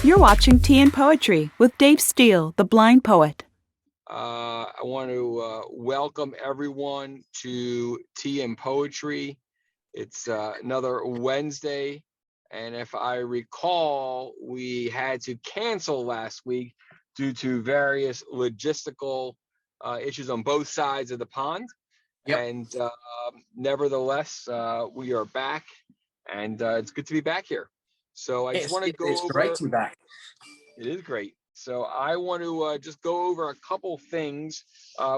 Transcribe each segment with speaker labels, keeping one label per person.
Speaker 1: You're watching Tea and Poetry with Dave Steele, the blind poet.
Speaker 2: I want to welcome everyone to Tea and Poetry. It's another Wednesday, and if I recall, we had to cancel last week due to various logistical issues on both sides of the pond.
Speaker 3: Yep.
Speaker 2: And nevertheless, we are back, and it's good to be back here. So I just want to go over.
Speaker 3: It's great to be back.
Speaker 2: It is great. So I want to just go over a couple things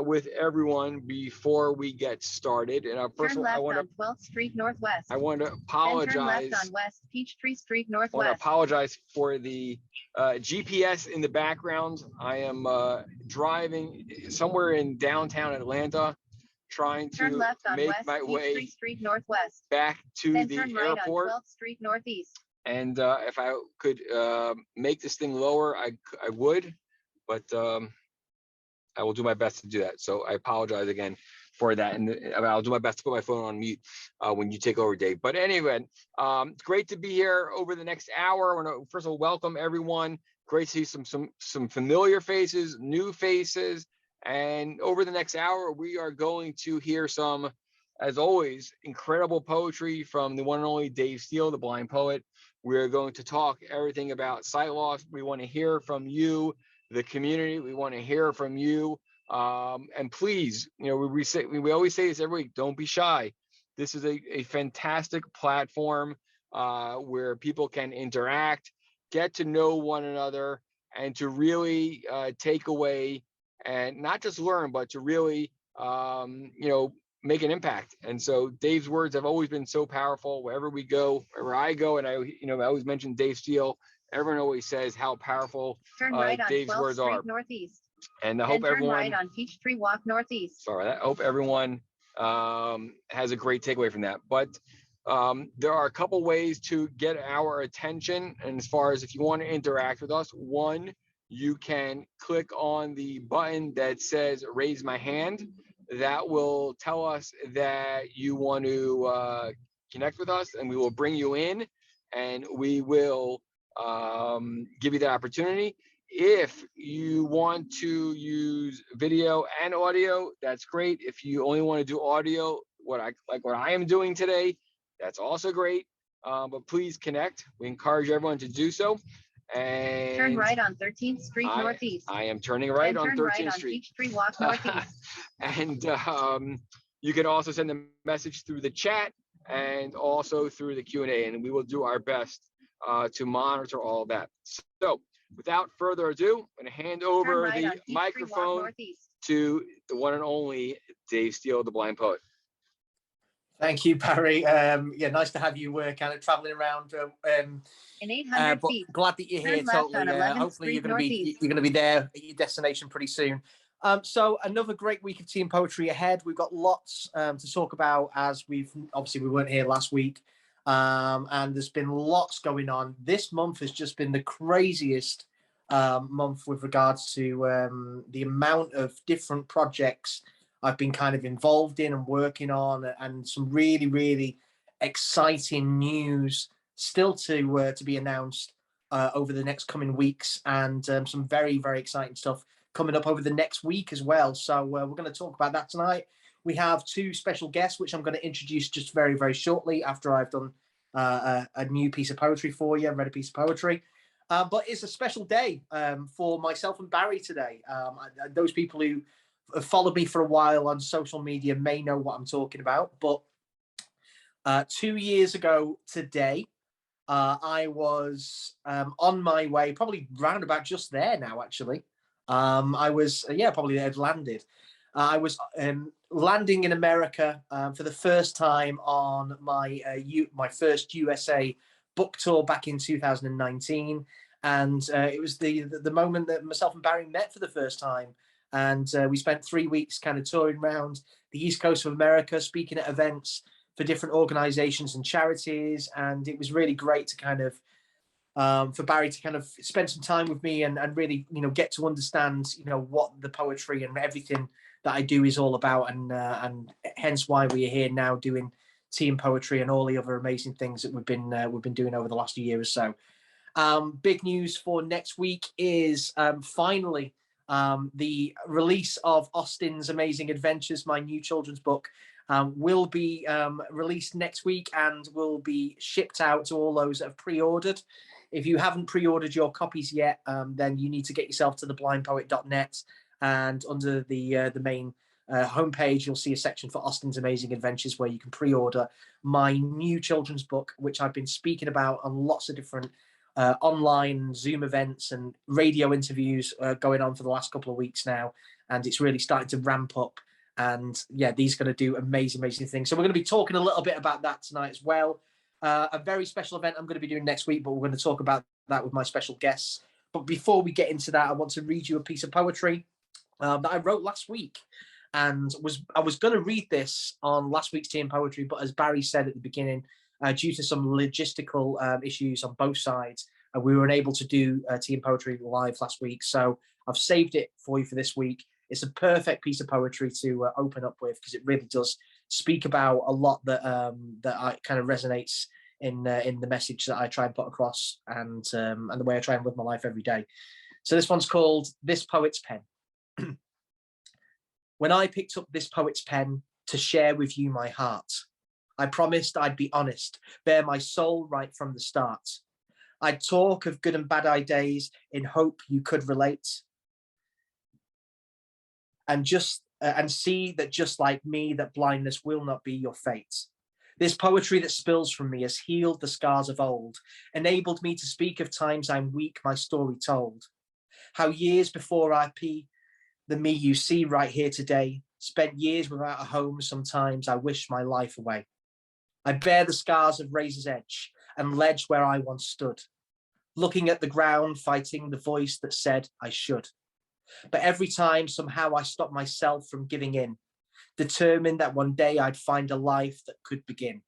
Speaker 2: with everyone before we get started. And first
Speaker 4: Turn
Speaker 2: of all,
Speaker 4: left
Speaker 2: I want
Speaker 4: on 12th Street Northwest.
Speaker 2: I want to
Speaker 4: Then
Speaker 2: apologize.
Speaker 4: turn left on West Peachtree Street
Speaker 2: I want to
Speaker 4: Northwest.
Speaker 2: apologize for the GPS in the background. I am driving somewhere in downtown Atlanta, trying
Speaker 4: Turn
Speaker 2: to
Speaker 4: left on
Speaker 2: make
Speaker 4: West
Speaker 2: my
Speaker 4: Peachtree
Speaker 2: way
Speaker 4: Street Northwest.
Speaker 2: back to
Speaker 4: Then
Speaker 2: the
Speaker 4: turn right
Speaker 2: airport.
Speaker 4: on 12th Street Northeast.
Speaker 2: And if I could make this thing lower, I would, but I will do my best to do that. So I apologize again for that. And I'll do my best to put my phone on mute when you take over, Dave. But anyway, it's great to be here over the next hour. I want to first of all welcome everyone. Great to see some familiar faces, new faces. And over the next hour, we are going to hear some, as always, incredible poetry from the one and only Dave Steele, the blind poet. We're going to talk everything about sight loss. We want to hear from you, the community. We want to hear from you. And please, we always say this every week, don't be shy. This is a fantastic platform where people can interact, get to know one another, and to really take away and not just learn, but to really, make an impact. And so Dave's words have always been so powerful wherever we go, wherever I go. And I always mention Dave Steele. Everyone always says how powerful
Speaker 4: Turn right on
Speaker 2: Dave's
Speaker 4: 12th
Speaker 2: words
Speaker 4: Street
Speaker 2: are.
Speaker 4: Northeast.
Speaker 2: And I
Speaker 4: Then
Speaker 2: hope
Speaker 4: turn
Speaker 2: everyone,
Speaker 4: right on Peachtree Walk Northeast.
Speaker 2: I hope everyone has a great takeaway from that. But there are a couple ways to get our attention. And as far as if you want to interact with us, one, you can click on the button that says raise my hand. That will tell us that you want to connect with us, and we will bring you in, and we will give you that opportunity. If you want to use video and audio, that's great. If you only want to do audio, what I am doing today, that's also great. But please connect. We encourage everyone to do so. And
Speaker 4: turn right on 13th Street Northeast.
Speaker 2: I am turning right on 13th Street.
Speaker 4: Peachtree Walk Northeast.
Speaker 2: And you can also send a message through the chat and also through the Q&A, and we will do our best to monitor all of that. So without further ado, I'm going to hand over the microphone to the one and only Dave Steele, the blind poet.
Speaker 3: Thank you, Barry. Nice to have you kind of traveling around.
Speaker 4: In 800
Speaker 3: but
Speaker 4: feet.
Speaker 3: Glad that you're here. Totally. Hopefully you're going to be there at your destination pretty soon. So another great week of Tea and Poetry ahead. We've got lots to talk about, as we weren't here last week, and there's been lots going on. This month has just been the craziest month with regards to the amount of different projects I've been kind of involved in and working on, and some really, really exciting news still to be announced over the next coming weeks, and some very, very exciting stuff coming up over the next week as well. So we're going to talk about that tonight. We have two special guests, which I'm going to introduce just very, very shortly after I've done a new piece of poetry for you, read a piece of poetry. But it's a special day for myself and Barry today. Those people who have followed me for a while on social media may know what I'm talking about. But 2 years ago today, I was on my way, probably round about just there now, actually. I was, probably had landed. I was landing in America for the first time on my first USA book tour back in 2019. And it was the moment that myself and Barry met for the first time. And we spent 3 weeks kind of touring around the East Coast of America, speaking at events for different organizations and charities. And it was really great to kind of, for Barry to kind of spend some time with me and really, get to understand, what the poetry and everything that I do is all about. And hence why we are here now doing Tea and Poetry and all the other amazing things that we've been doing over the last year or so. Big news for next week is finally the release of Austin's Amazing Adventures, my new children's book, will be released next week and will be shipped out to all those that have pre-ordered. If you haven't pre-ordered your copies yet, then you need to get yourself to theblindpoet.net, and under the main homepage, you'll see a section for Austin's Amazing Adventures where you can pre-order my new children's book, which I've been speaking about on lots of different online Zoom events and radio interviews going on for the last couple of weeks now, and it's really starting to ramp up. And yeah, these are going to do amazing things. So we're going to be talking a little bit about that tonight as well. A very special event I'm going to be doing next week, but we're going to talk about that with my special guests. But before we get into that, I want to read you a piece of poetry that I wrote last week. And I was going to read this on last week's Tea and Poetry, but as Barry said at the beginning, due to some logistical issues on both sides, we were unable to do Tea and Poetry live last week. So I've saved it for you for this week. It's a perfect piece of poetry to open up with, because it really does speak about a lot that I kind of resonates in the message that I try and put across, and the way I try and live my life every day. So this one's called This Poet's Pen. When I picked up this poet's pen to share with you my heart, I promised I'd be honest, bare my soul right from the start. I'd talk of good and bad days in hope you could relate, and see that just like me, that blindness will not be your fate. This poetry that spills from me has healed the scars of old, enabled me to speak of times I'm weak, my story told. How years before I pee, the me you see right here today, spent years without a home, sometimes I wish my life away. I bear the scars of razor's edge and ledge where I once stood, looking at the ground, fighting the voice that said I should. But every time, somehow I stopped myself from giving in, determined that one day I'd find a life that could begin.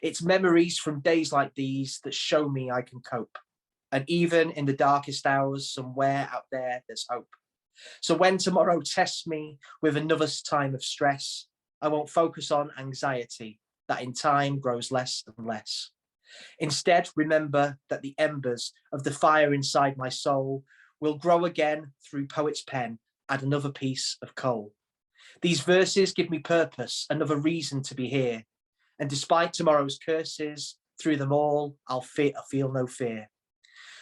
Speaker 3: It's memories from days like these that show me I can cope. And even in the darkest hours, somewhere out there, there's hope. So when tomorrow tests me with another's time of stress, I won't focus on anxiety that in time grows less and less. Instead, remember that the embers of the fire inside my soul will grow again through poet's pen, add another piece of coal. These verses give me purpose, another reason to be here. And despite tomorrow's curses, through them all, I'll feel no fear.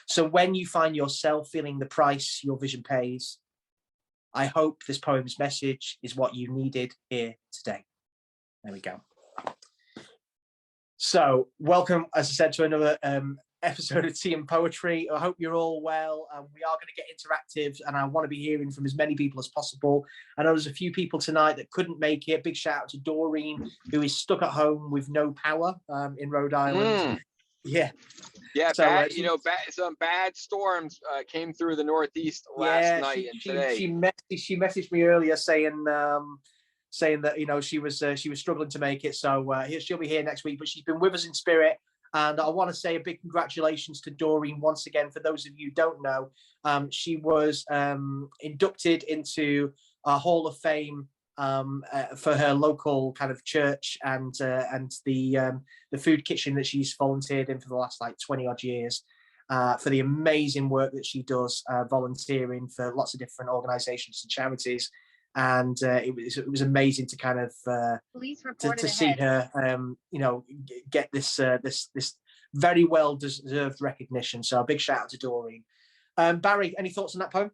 Speaker 3: So when you find yourself feeling the price your vision pays, I hope this poem's message is what you needed here today. There we go. So welcome, as I said, to another episode of Tea and Poetry. I hope you're all well. We are going to get interactive, and I want to be hearing from as many people as possible. I know there's a few people tonight that couldn't make it. Big shout out to Doreen, who is stuck at home with no power in Rhode Island. Yeah. So,
Speaker 2: some bad storms came through the Northeast last night and today.
Speaker 3: She messaged me earlier saying that she was struggling to make it. So she'll be here next week, but she's been with us in spirit. And I want to say a big congratulations to Doreen once again. For those of you who don't know, she was inducted into a Hall of Fame for her local kind of church and the food kitchen that she's volunteered in for the last 20 odd years, for the amazing work that she does, volunteering for lots of different organizations and charities. And it was amazing to kind of to see her get this very well deserved recognition. So a big shout out to Doreen. Barry, any thoughts on that poem?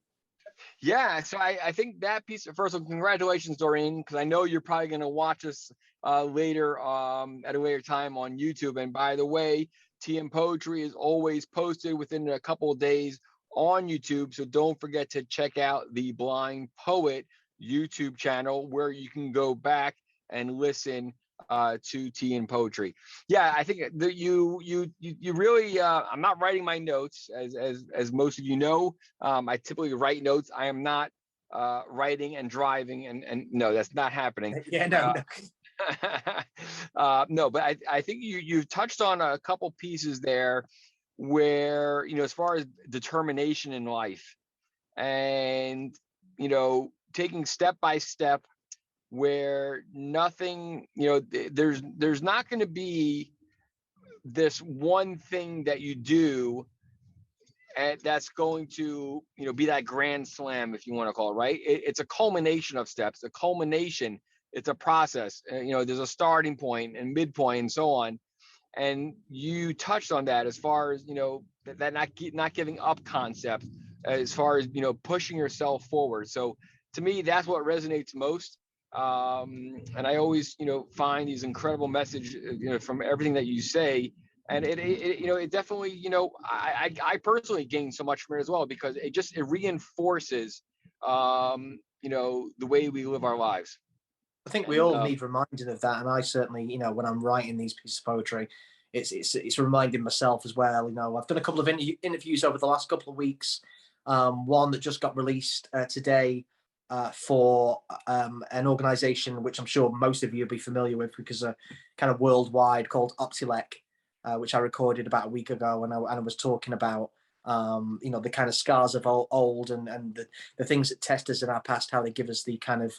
Speaker 2: Yeah, so I think that piece, first of all, congratulations, Doreen, because I know you're probably going to watch us later at a later time on YouTube. And by the way, Tea and Poetry is always posted within a couple of days on YouTube. So don't forget to check out the Blind Poet YouTube channel, where you can go back and listen to Tea and Poetry. Yeah, I think that you really I'm not writing my notes as most of you know. I typically write notes. I am not writing and driving, and no, that's not happening. No, but I think you've touched on a couple pieces there where, as far as determination in life, and taking step by step, where nothing, there's not going to be this one thing that you do and that's going to, be that grand slam, if you want to call it, right? It's a culmination of steps, a culmination. It's a process. There's a starting point and midpoint and so on. And you touched on that as far as, that not giving up concept, as far as, pushing yourself forward. So to me, that's what resonates most. And I always, find these incredible messages, from everything that you say. And it definitely, I personally gain so much from it as well, because it reinforces, the way we live our lives.
Speaker 3: I think we all need reminding of that, and I certainly, when I'm writing these pieces of poetry, it's reminding myself as well. I've done a couple of interviews over the last couple of weeks. One that just got released today for an organisation which I'm sure most of you will be familiar with, because kind of worldwide, called Optilec, which I recorded about a week ago, and I was talking about the kind of scars of old and the things that test us in our past, how they give us the kind of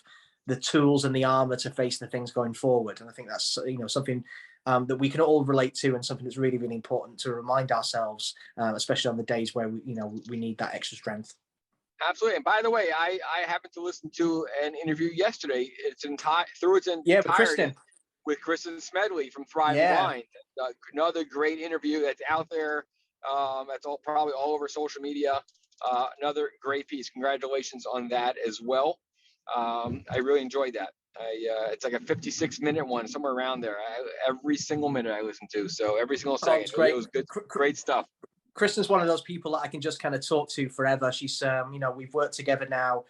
Speaker 3: the tools and the armor to face the things going forward. And I think that's something that we can all relate to, and something that's really, really important to remind ourselves, especially on the days where we need that extra strength.
Speaker 2: Absolutely. And by the way, I happened to listen to an interview yesterday. It's entirety with Kristen Smedley from Thrive Blind. Another great interview that's out there. That's probably all over social media. Another great piece. Congratulations on that as well. I really enjoyed that. It's like a 56-minute one, somewhere around there. Every single minute I listened to, so every single second. It was good, great stuff.
Speaker 3: Kristen's one of those people that I can just kind of talk to forever. She's, we've worked together now.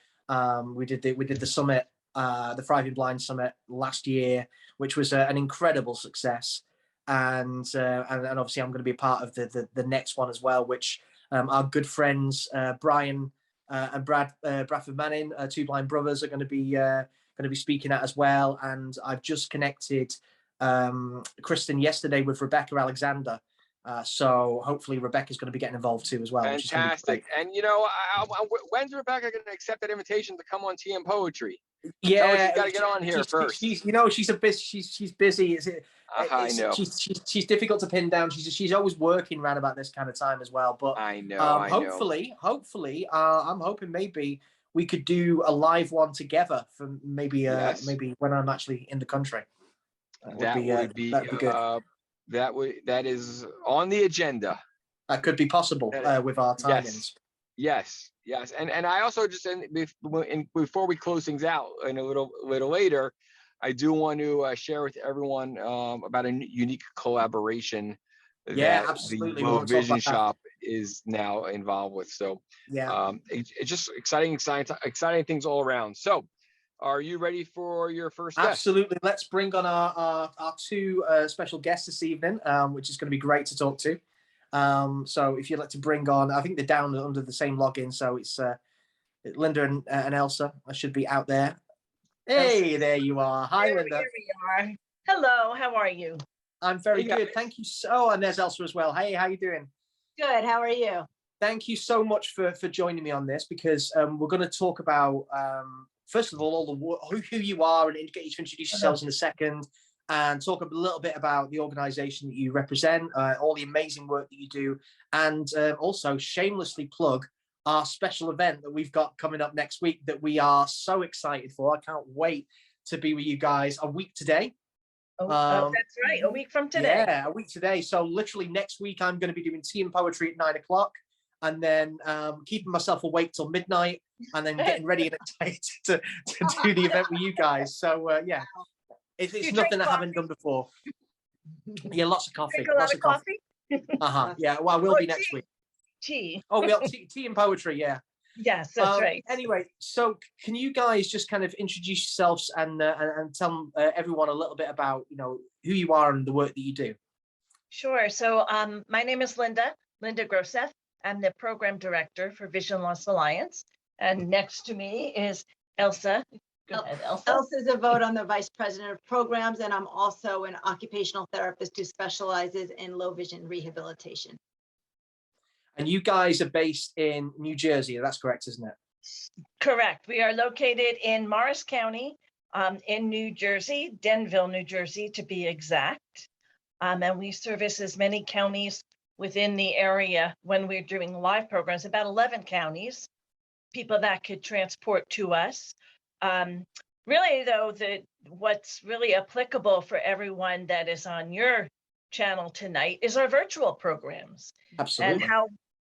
Speaker 3: We did the summit, the Thriving Blind Summit last year, which was an incredible success. And obviously I'm going to be a part of the next one as well, which our good friends Brian and Brad Bradford Manning, two blind brothers, are going to be speaking at as well. And I've just connected Kristen yesterday with Rebecca Alexander. So hopefully Rebecca's going to be getting involved too as well.
Speaker 2: Fantastic. And when's Rebecca going to accept that invitation to come on TM Poetry?
Speaker 3: Yeah,
Speaker 2: she's got to get on here first.
Speaker 3: She's busy. I know. She's difficult to pin down. She's always working around about this kind of time as well. But
Speaker 2: I know.
Speaker 3: Hopefully, I'm hoping maybe we could do a live one together for maybe when I'm actually in the country. That'd be good.
Speaker 2: That is on the agenda.
Speaker 3: That could be possible with our timings.
Speaker 2: Yes. And I also just, before we close things out and a little later, I do want to share with everyone about a unique collaboration that
Speaker 3: absolutely.
Speaker 2: the Low Vision Shop is now involved with. So it's just exciting things all around. So are you ready for your first guest?
Speaker 3: Absolutely. Let's bring on our two special guests this evening, which is going to be great to talk to. So if you'd like to bring on, I think they're down under the same login. So it's Linda and Elsa. I should be out there. Hey, there you are. Hi, Linda.
Speaker 5: Here we are. Hello, how are you?
Speaker 3: I'm very good. Thank you. And there's Elsa as well. Hey, how you doing?
Speaker 5: Good. How are you?
Speaker 3: Thank you so much for joining me on this, because we're going to talk about, first of all who you are, and get you to introduce yourselves in a second, and talk a little bit about the organization that you represent, all the amazing work that you do, and also shamelessly plug our special event that we've got coming up next week that we are so excited for. I can't wait to be with you guys a week today.
Speaker 5: That's right, a week from today.
Speaker 3: Yeah, a week today. So literally next week, I'm going to be doing tea and poetry at 9 o'clock, and then keeping myself awake till midnight, and then getting ready and excited to do the event with you guys. So it's nothing I haven't done before. Yeah, lots of coffee.
Speaker 5: Drink a lot of coffee?
Speaker 3: Yeah, well, I will be next week.
Speaker 5: Tea.
Speaker 3: Oh, well, tea and poetry, yeah.
Speaker 5: Yes, that's right.
Speaker 3: Anyway, so can you guys just kind of introduce yourselves and tell everyone a little bit about, who you are and the work that you do?
Speaker 5: Sure. So my name is Linda Groszew. I'm the program director for Vision Loss Alliance. And next to me is Elsa. Go ahead, Elsa.
Speaker 6: Elsa Zavoda. I'm the vice president of programs, and I'm also an occupational therapist who specializes in low vision rehabilitation.
Speaker 3: And you guys are based in New Jersey. That's correct, isn't it?
Speaker 5: Correct. We are located in Morris County, in New Jersey, Denville, New Jersey, to be exact. And we service as many counties within the area when we're doing live programs, about 11 counties, people that could transport to us. Really, though, what's really applicable for everyone that is on your channel tonight is our virtual programs.
Speaker 3: Absolutely.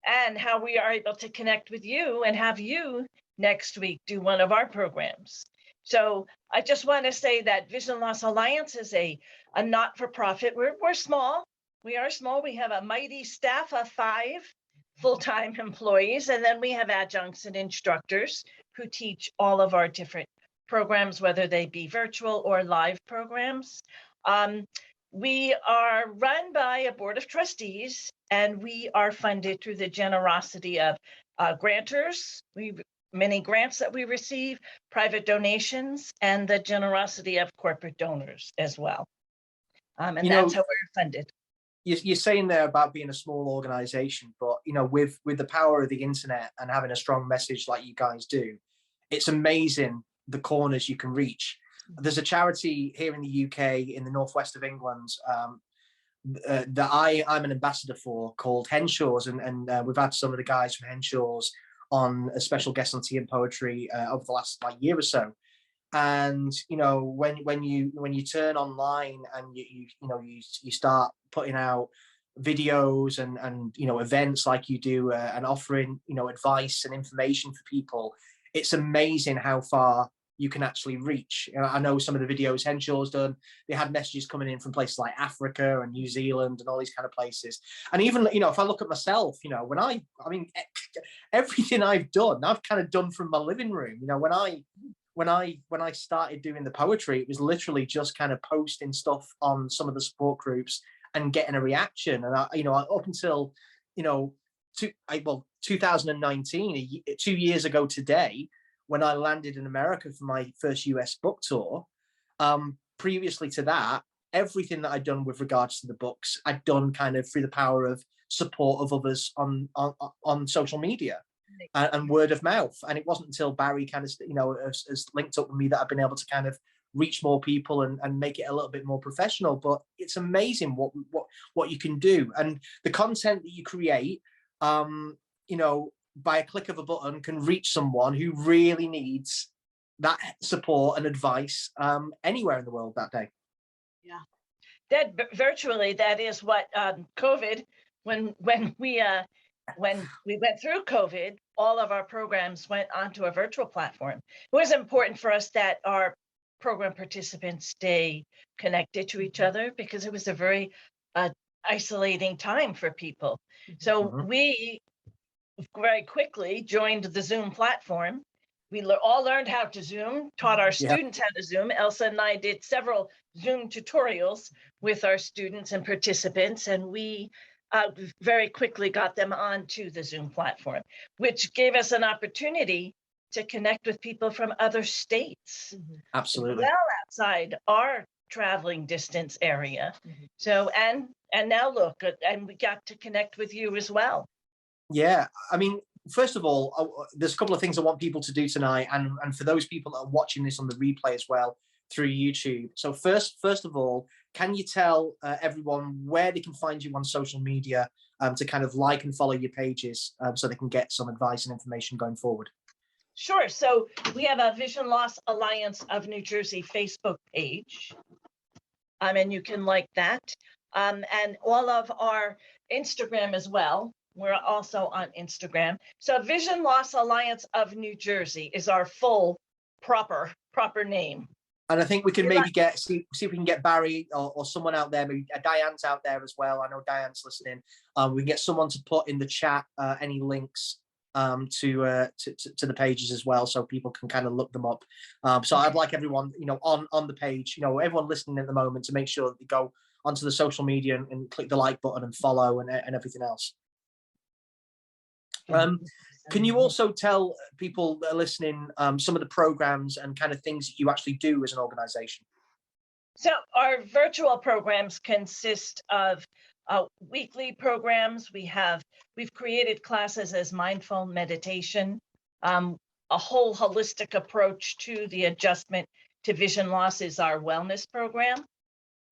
Speaker 5: And how we are able to connect with you and have you next week do one of our programs. So I just want to say that Vision Loss Alliance is a not-for-profit. We're small. We are small. We have a mighty staff of 5 full-time employees, and then we have adjuncts and instructors who teach all of our different programs, whether they be virtual or live programs. We are run by a board of trustees, and we are funded through the generosity of grantors. Many grants that we receive, private donations, and the generosity of corporate donors as well. And that's how we're funded.
Speaker 3: You're saying there about being a small organization, but with the power of the internet and having a strong message like you guys do, it's amazing the corners you can reach. There's a charity here in the UK in the northwest of England that I'm an ambassador for, called Henshaw's, and we've had some of the guys from Henshaw's on a special guest on Tea and Poetry over the last year or so. And when you turn online and you start putting out videos and events like you do and offering advice and information for people, it's amazing how far you can actually reach. I know some of the videos Henshaw's done, they had messages coming in from places like Africa and New Zealand and all these kind of places. And even, if I look at myself, everything I've done, I've kind of done from my living room. When I started doing the poetry, it was literally just kind of posting stuff on some of the support groups and getting a reaction. And up until 2019, 2 years ago today, when I landed in America for my first US book tour, previously to that, everything that I'd done with regards to the books, I'd done kind of through the power of support of others on social media and word of mouth. And it wasn't until Bari kind of has linked up with me that I've been able to kind of reach more people and make it a little bit more professional. But it's amazing what you can do, and the content that you create, by a click of a button, can reach someone who really needs that support and advice anywhere in the world that day.
Speaker 6: Yeah.
Speaker 5: That virtually, that is what COVID, when we went through COVID, all of our programs went onto a virtual platform. It was important for us that our program participants stay connected to each other, because it was a very isolating time for people. So we very quickly joined the Zoom platform. We all learned how to Zoom, taught our students how to Zoom. Elsa and I did several Zoom tutorials with our students and participants, and we very quickly got them onto the Zoom platform, which gave us an opportunity to connect with people from other states.
Speaker 3: Absolutely.
Speaker 5: Well outside our traveling distance area. So, and now look, and we got to connect with you as well. Yeah,
Speaker 3: first of all, there's a couple of things I want people to do tonight, and for those people that are watching this on the replay as well through YouTube. So first of all, can you tell everyone where they can find you on social media to kind of like and follow your pages so they can get some advice and information going forward?
Speaker 5: Sure. So we have a Vision Loss Alliance of New Jersey Facebook page, and you can like that, and all of our Instagram as well. We're also on Instagram. So Vision Loss Alliance of New Jersey is our full proper name.
Speaker 3: And I think we can maybe see if we can get Bari or someone out there, maybe Diane's out there as well. I know Diane's listening. We can get someone to put in the chat any links to the pages as well, so people can kind of look them up. So I'd like everyone, on the page, everyone listening at the moment, to make sure that they go onto the social media and click the like button and follow and everything else. Can you also tell people that are listening some of the programs and kind of things that you actually do as an organization?
Speaker 5: So our virtual programs consist of weekly programs. We've created classes as mindful meditation, a whole holistic approach to the adjustment to vision loss is our wellness program.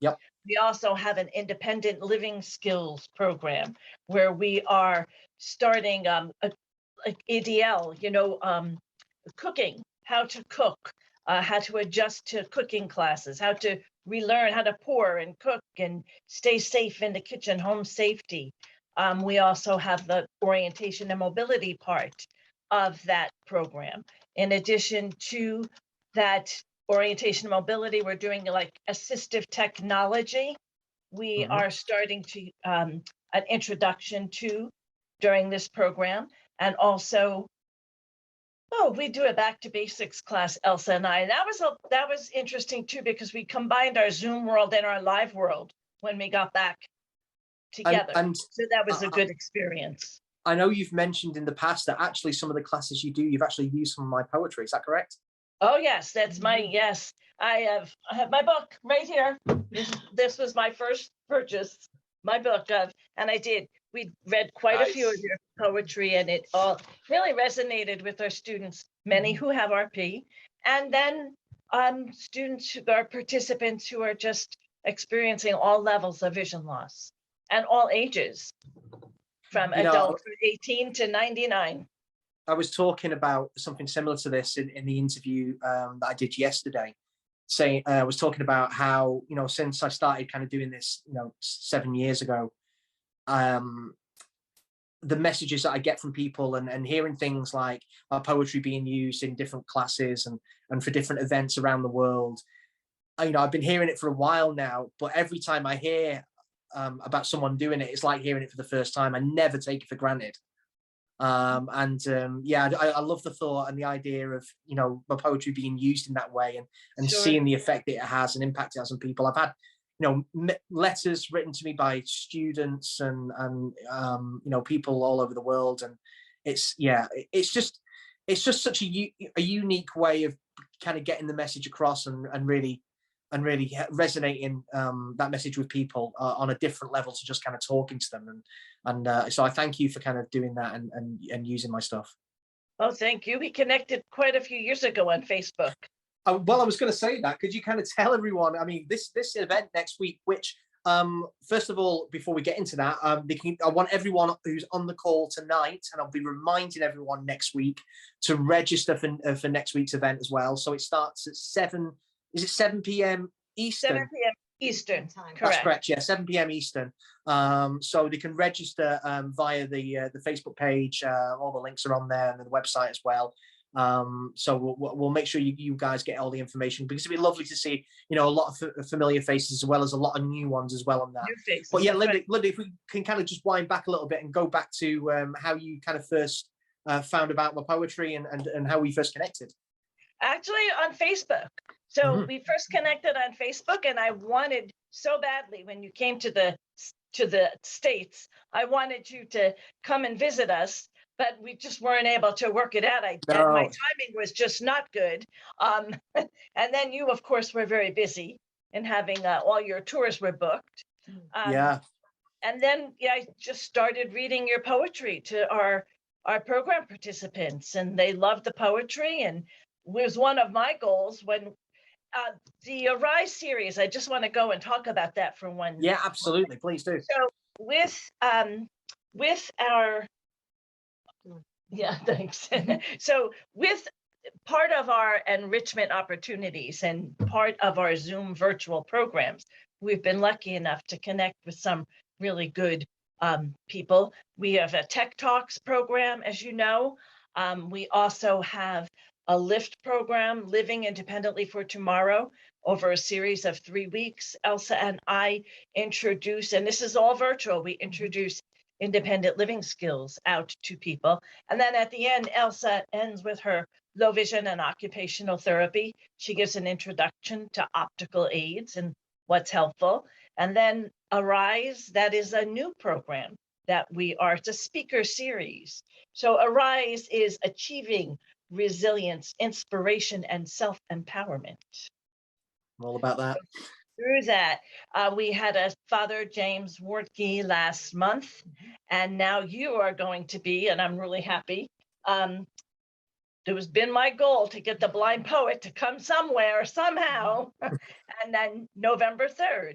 Speaker 3: Yep.
Speaker 5: We also have an independent living skills program where we are starting like ADL, cooking, how to cook, how to adjust to cooking classes, how to relearn how to pour and cook and stay safe in the kitchen, home safety. We also have the orientation and mobility part of that program. In addition to that orientation and mobility, we're doing like assistive technology. We are starting to an introduction to during this program, and also we do a back to basics class, Elsa and I. That was interesting too, because we combined our Zoom world and our live world when we got back together.
Speaker 3: And
Speaker 5: so that was a good experience.
Speaker 3: I know you've mentioned in the past that actually some of the classes you do, you've actually used some of my poetry. Is that correct?
Speaker 5: Oh yes, that's yes. I have my book right here. This was my first purchase, my book and we read quite a few of your poetry, and it all really resonated with our students, many who have RP, and then students who are participants who are just experiencing all levels of vision loss and all ages, from adult from 18 to 99.
Speaker 3: I was talking about something similar to this in the interview that I did yesterday. I was talking about how, since I started kind of doing this, 7 years ago, the messages that I get from people and hearing things like our poetry being used in different classes and for different events around the world. I've been hearing it for a while now, but every time I hear about someone doing it, it's like hearing it for the first time. I never take it for granted. I love the thought and the idea of, my poetry being used in that way and
Speaker 5: Sure.
Speaker 3: seeing the effect that it has and impact it has on people. I've had, letters written to me by students and people all over the world. And it's just such a unique way of kind of getting the message across and really resonating that message with people on a different level to just kind of talking to them. And so I thank you for kind of doing that and using my stuff.
Speaker 5: Oh, thank you. We connected quite a few years ago on Facebook.
Speaker 3: Well, I was going to say that. Could you kind of tell everyone, this event next week, which, first of all, before we get into that, I want everyone who's on the call tonight, and I'll be reminding everyone next week to register for next week's event as well. So it starts at 7 p.m. Eastern?
Speaker 5: 7 p.m. Eastern, correct.
Speaker 3: That's correct, yeah, 7 p.m. Eastern. So they can register via the Facebook page. All the links are on there, and the website as well. So we'll make sure you guys get all the information, because it'd be lovely to see, a lot of familiar faces as well as a lot of new ones as well on that.
Speaker 5: New faces,
Speaker 3: but yeah, Linda,
Speaker 5: right.
Speaker 3: if we can kind of just wind back a little bit and go back to how you kind of first found about my poetry and how we first connected.
Speaker 5: Actually, on Facebook. So we first connected on Facebook, and I wanted so badly, when you came to the States, I wanted you to come and visit us, but we just weren't able to work it out. My timing was just not good. And then you, of course, were very busy and having all your tours were booked. And then I just started reading your poetry to our program participants, and they loved the poetry, and was one of my goals when the Arise series. I just want to go and talk about that for one.
Speaker 3: Yeah, absolutely. Please do.
Speaker 5: So with our, thanks. So with part of our enrichment opportunities and part of our Zoom virtual programs, we've been lucky enough to connect with some really good people. We have a Tech Talks program, as you know. We also have a LIFT program, Living Independently for Tomorrow, over a series of 3 weeks. Elsa and I introduce, and this is all virtual, we introduce independent living skills out to people. And then at the end, Elsa ends with her low vision and occupational therapy. She gives an introduction to optical aids and what's helpful. And then Arise, that is a new program that it's a speaker series. So Arise is achieving resilience, inspiration, and self-empowerment.
Speaker 3: I'm all about that.
Speaker 5: Through that, we had a Father James Wartke last month, and now you are going to be, and I'm really happy. It has been my goal to get the blind poet to come somewhere, somehow, and then November 3rd.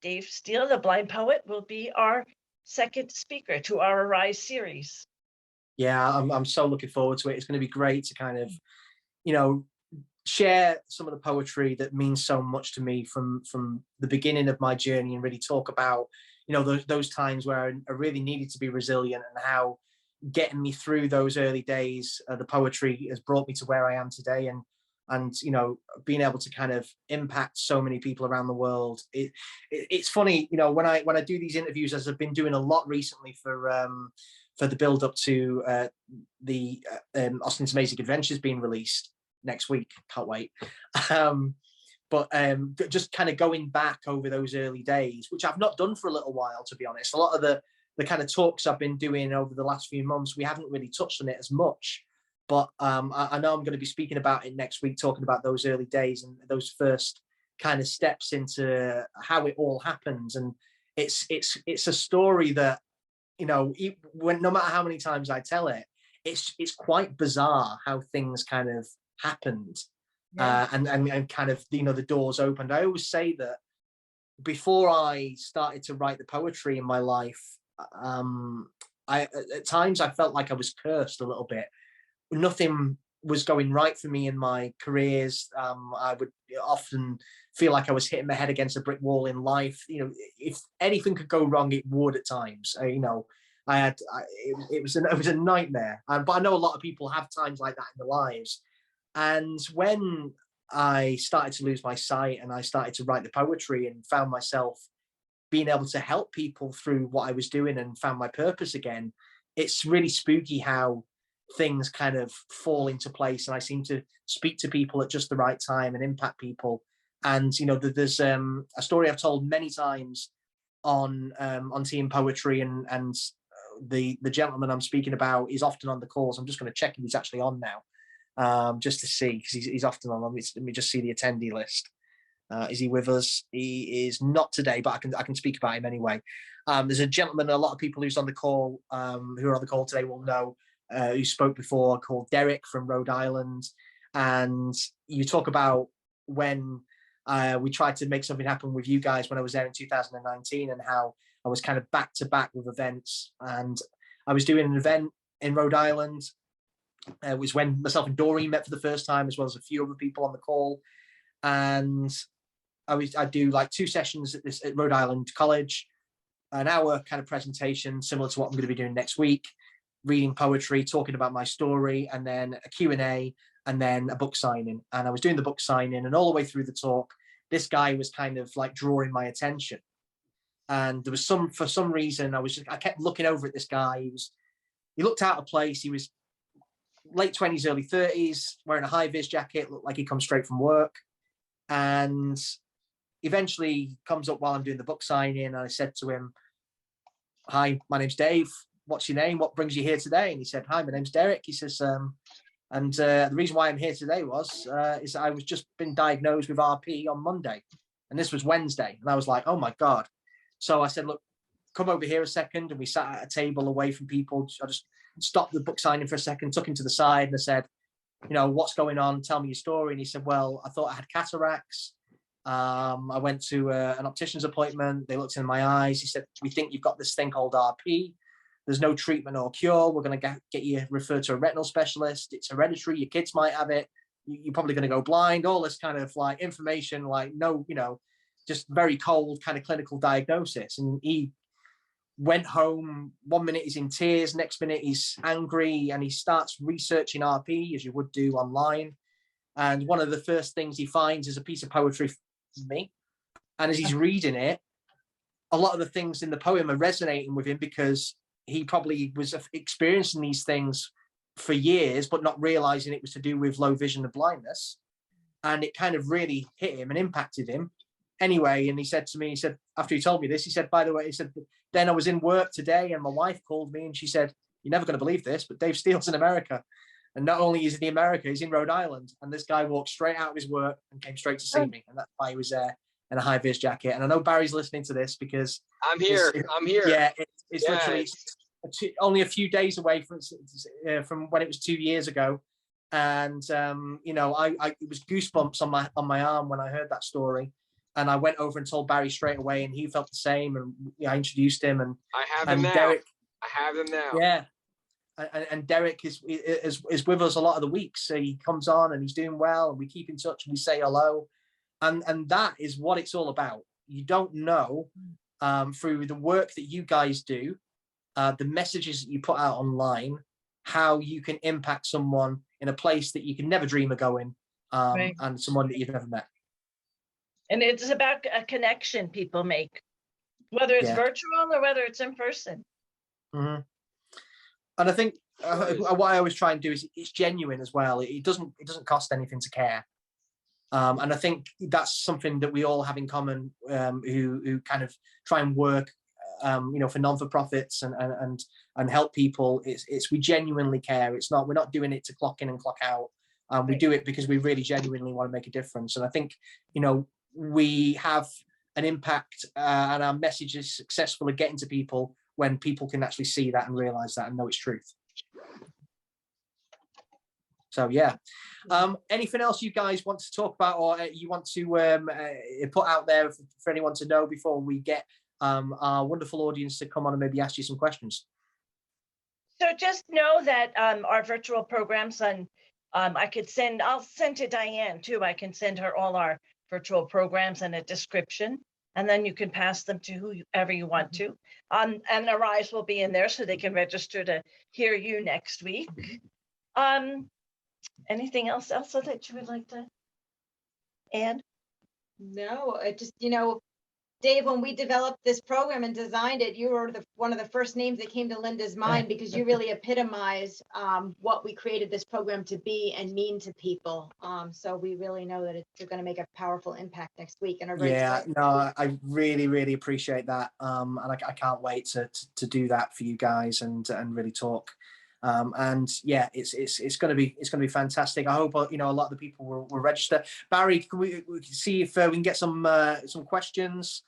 Speaker 5: Dave Steele, the blind poet, will be our second speaker to our Arise series.
Speaker 3: Yeah, I'm so looking forward to it. It's going to be great to kind of, share some of the poetry that means so much to me from the beginning of my journey, and really talk about, those times where I really needed to be resilient, and how getting me through those early days, the poetry has brought me to where I am today, and being able to kind of impact so many people around the world. It's funny, when I do these interviews, as I've been doing a lot recently for the build up to the Austin's Amazing Adventures being released next week. Can't wait. But just kind of going back over those early days, which I've not done for a little while, to be honest. A lot of the kind of talks I've been doing over the last few months, we haven't really touched on it as much. But I know I'm going to be speaking about it next week, talking about those early days and those first kind of steps into how it all happens. And it's a story that, when no matter how many times I tell it, it's quite bizarre how things kind of happened.
Speaker 5: Yeah.
Speaker 3: And kind of, the doors opened. I always say that before I started to write the poetry in my life, at times I felt like I was cursed a little bit. Nothing was going right for me in my careers. I would often feel like I was hitting my head against a brick wall in life. If anything could go wrong, it would at times. It was a nightmare. But I know a lot of people have times like that in their lives. And when I started to lose my sight, and I started to write the poetry, and found myself being able to help people through what I was doing, and found my purpose again, it's really spooky how things kind of fall into place, and I seem to speak to people at just the right time and impact people. And there's a story I've told many times on Tea and Poetry, and the gentleman I'm speaking about is often on the calls. I'm just going to check if he's actually on now, just to see, because he's often on. Let me just see the attendee list. Is he with us? He is not today, but I can speak about him anyway. There's a gentleman, a lot of people who's on the call, who are on the call today will know, who spoke before, called Derek from Rhode Island. And you talk about when we tried to make something happen with you guys when I was there in 2019, and how I was kind of back to back with events. And I was doing an event in Rhode Island. It was when myself and Doreen met for the first time, as well as a few other people on the call. And I do like 2 sessions at Rhode Island College, an hour kind of presentation, similar to what I'm going to be doing next week, reading poetry, talking about my story, and then a Q&A, and then a book signing. And I was doing the book signing, and all the way through the talk, this guy was kind of like drawing my attention. And there was for some reason, I kept looking over at this guy. He looked out of place. He was late 20s, early 30s, wearing a high-vis jacket, looked like he come straight from work. And eventually comes up while I'm doing the book signing, and I said to him, "Hi, my name's Dave. What's your name? What brings you here today?" And he said, "Hi, my name's Derek." He says, the reason why I'm here today is I was just been diagnosed with RP on Monday, and this was Wednesday." And I was like, "Oh my God." So I said, "Look, come over here a second." And we sat at a table away from people. I just stopped the book signing for a second, took him to the side, and I said, "What's going on? Tell me your story." And he said, "Well, I thought I had cataracts. I went to an optician's appointment. They looked in my eyes. He said, we think you've got this thing called RP. There's no treatment or cure. We're going to get you referred to a retinal specialist. It's hereditary. Your kids might have it. You're probably going to go blind." All this kind of like information, like just very cold kind of clinical diagnosis. And he went home. 1 minute he's in tears, next minute he's angry, and he starts researching RP, as you would do online. And one of the first things he finds is a piece of poetry from me. And as he's reading it, a lot of the things in the poem are resonating with him, because he probably was experiencing these things for years, but not realizing it was to do with low vision and blindness. And it kind of really hit him and impacted him. Anyway, and he said to me, after he told me this, he said, "By the way," he said, "then I was in work today, and my wife called me, and she said, 'You're never going to believe this, but Dave Steele's in America.' And not only is he in America, he's in Rhode Island." And this guy walked straight out of his work and came straight to see me. And that's why he was there in a high-vis jacket. And I know Barry's listening to this, because
Speaker 2: I'm here.
Speaker 3: Yeah, it's literally only a few days away from when it was 2 years ago. And it was goosebumps on my arm when I heard that story. And I went over and told Barry straight away, and he felt the same. And I introduced him, and
Speaker 2: I have them now.
Speaker 3: Derek,
Speaker 2: I have them now.
Speaker 3: Yeah, and Derek is with us a lot of the weeks. So he comes on and he's doing well, and we keep in touch and we say hello, and that is what it's all about. You don't know through the work that you guys do, the messages that you put out online, how you can impact someone in a place that you can never dream of going,
Speaker 5: Right.
Speaker 3: and someone that you've never met.
Speaker 5: And it's about a connection people make, whether it's
Speaker 3: Yeah.
Speaker 5: virtual or whether it's in person.
Speaker 3: Mm-hmm. And I think what I always try and do is it's genuine as well. It doesn't cost anything to care. And I think that's something that we all have in common, who kind of try and work, for non-for-profits and help people. It's we genuinely care. We're not doing it to clock in and clock out. We do it because we really genuinely want to make a difference. And I think, we have an impact, and our message is successful at getting to people when people can actually see that and realize that and know it's truth. So yeah. Anything else you guys want to talk about, or you want to put out there for anyone to know before we get our wonderful audience to come on and maybe ask you some questions?
Speaker 5: So just know that our virtual programs I'll send to Diane too. I can send her all our virtual programs and a description, and then you can pass them to whoever you want to. And Arise will be in there so they can register to hear you next week. Anything else, Elsa, that you would like to add?
Speaker 6: No, it just, Dave, when we developed this program and designed it, you were one of the first names that came to Linda's mind, because you really epitomize what we created this program to be and mean to people. So we really know that it's going to make a powerful impact next week. And
Speaker 3: I really, really appreciate that. And I can't wait to do that for you guys and really talk. And yeah, it's going to be fantastic. I hope a lot of the people will register. Barry, can we see if we can get some questions?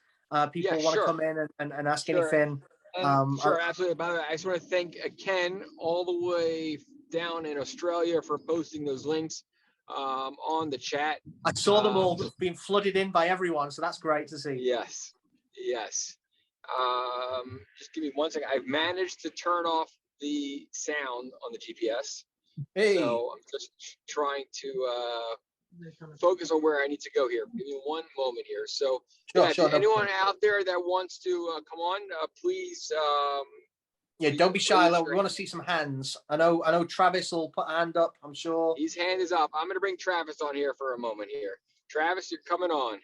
Speaker 3: People want to come in and ask anything.
Speaker 2: Sure, absolutely. By the way, I just want to thank Ken all the way down in Australia for posting those links on the chat.
Speaker 3: I saw them all being flooded in by everyone, so that's great to see.
Speaker 2: Yes. Just give me 1 second. I've managed to turn off the sound on the GPS.
Speaker 3: Hey.
Speaker 2: So I'm just trying to focus on where I need to go here. Give me one moment here. So anyone out there that wants to come on, please.
Speaker 3: Don't be shy. We want to see some hands. I know Travis will put a hand up, I'm sure.
Speaker 2: His hand is up. I'm going to bring Travis on here for a moment here. Travis, you're coming on.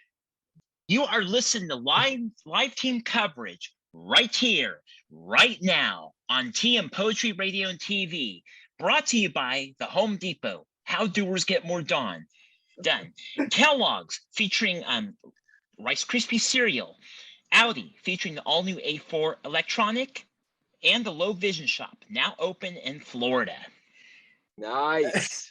Speaker 7: You are listening to live team coverage right here, right now on TM Poetry Radio and TV, brought to you by the Home Depot. How doers get more done. Kellogg's featuring Rice Krispie cereal. Audi featuring the all-new A4 electronic, and the Low Vision Shop, now open in Florida.
Speaker 2: Nice.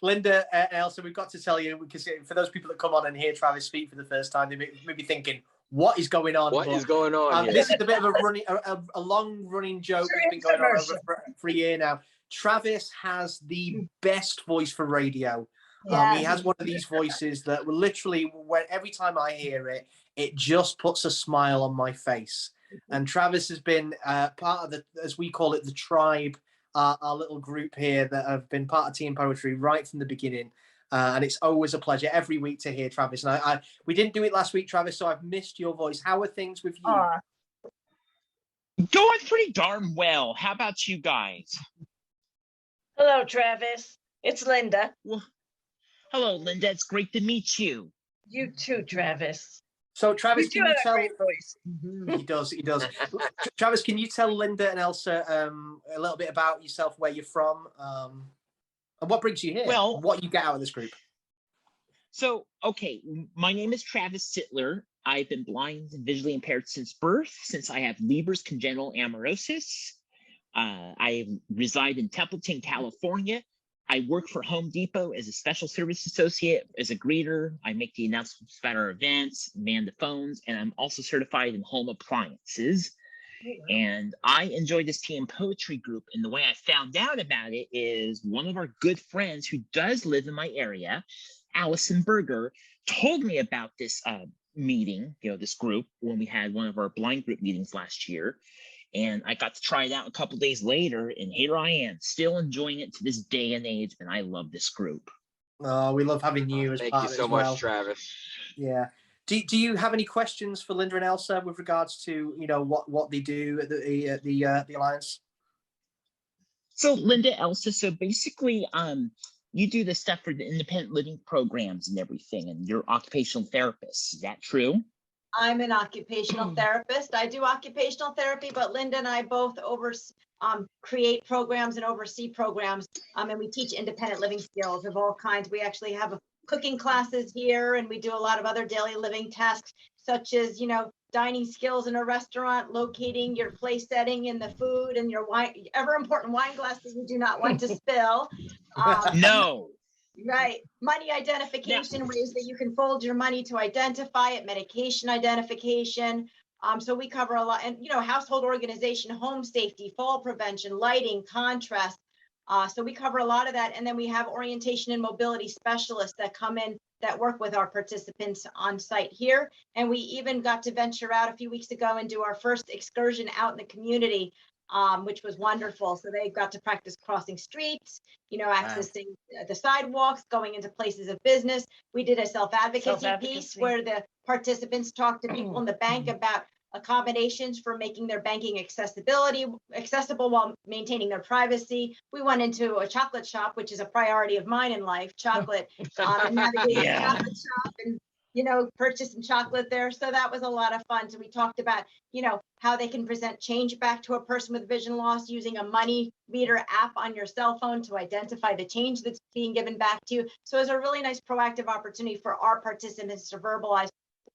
Speaker 3: Linda and Elsa, we've got to tell you, because for those people that come on and hear Travis speak for the first time, they may be thinking, what is going on?
Speaker 2: What is going on?
Speaker 3: This is a bit of a long-running joke that's been going on for a year now. Travis has the best voice for radio.
Speaker 6: Yes.
Speaker 3: He has one of these voices that will literally, every time I hear it, it just puts a smile on my face. And Travis has been part of as we call it, the tribe, our little group here that have been part of Team Poetry right from the beginning. And it's always a pleasure every week to hear Travis. And we didn't do it last week, Travis, so I've missed your voice. How are things with you?
Speaker 7: Going pretty darn well. How about you guys?
Speaker 5: Hello, Travis. It's Linda.
Speaker 7: Well, hello, Linda. It's great to meet you.
Speaker 5: You too, Travis.
Speaker 3: So, Travis, can you tell?
Speaker 5: Great voice.
Speaker 3: He does. Travis, can you tell Linda and Elsa a little bit about yourself, where you're from, and what brings you here?
Speaker 7: Well,
Speaker 3: what you get out of this group?
Speaker 7: So, okay, my name is Travis Sittler. I've been blind and visually impaired since birth, since I have Leber's congenital amaurosis. I reside in Templeton, California. I work for Home Depot as a special service associate, as a greeter. I make the announcements about our events, man the phones, and I'm also certified in home appliances. And I enjoy this TM Poetry group. And the way I found out about it is one of our good friends who does live in my area, Allison Berger, told me about this meeting, this group, when we had one of our blind group meetings last year. And I got to try it out a couple days later, and here I am, still enjoying it to this day and age, and I love this group.
Speaker 3: Oh, we love having you as
Speaker 2: Thank
Speaker 3: part
Speaker 2: you
Speaker 3: of it
Speaker 2: so
Speaker 3: as
Speaker 2: much,
Speaker 3: well.
Speaker 2: Travis.
Speaker 3: Yeah. Do you have any questions for Linda and Elsa with regards to what they do at the Alliance?
Speaker 7: So Linda, Elsa, so basically, you do the stuff for the independent living programs and everything, and you're occupational therapists. Is that true?
Speaker 6: I'm an occupational therapist. I do occupational therapy, but Linda and I both create programs and oversee programs. And we teach independent living skills of all kinds. We actually have cooking classes here, and we do a lot of other daily living tasks, such as, dining skills in a restaurant, locating your place setting in the food, and your ever important wine glasses you do not want to spill.
Speaker 7: No.
Speaker 6: Right. Money identification, ways that you can fold your money to identify it, medication identification. So we cover a lot, and household organization, home safety, fall prevention, lighting, contrast. So we cover a lot of that. And then we have orientation and mobility specialists that come in that work with our participants on site here. And we even got to venture out a few weeks ago and do our first excursion out in the community, which was wonderful. So they got to practice crossing streets, accessing the sidewalks, going into places of business. We did a self-advocacy piece where the participants talked to people in the bank about accommodations for making their banking accessible while maintaining their privacy. We went into a chocolate shop, which is a priority of mine in life, chocolate, and navigating a chocolate shop and purchase some chocolate there. So that was a lot of fun. So we talked about, how they can present change back to a person with vision loss using a money meter app on your cell phone to identify the change that's being given back to you. So it's a really nice proactive opportunity for our participants to verbalize,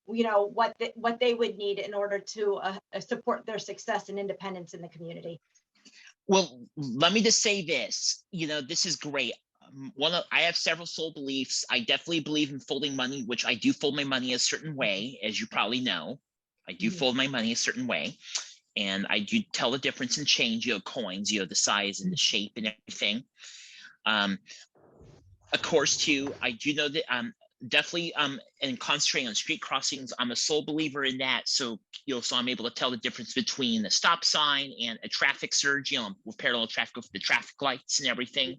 Speaker 6: what they would need in order to support their success and independence in the community.
Speaker 7: Well, let me just say this, this is great. I have several soul beliefs. I definitely believe in folding money, which I do fold my money a certain way, as you probably know. I do fold my money a certain way, and I do tell the difference in change, coins, the size and the shape and everything. Of course, too, I do know that definitely and concentrating on street crossings, I'm a sole believer in that. So so I'm able to tell the difference between a stop sign and a traffic surge, with parallel traffic with the traffic lights and everything.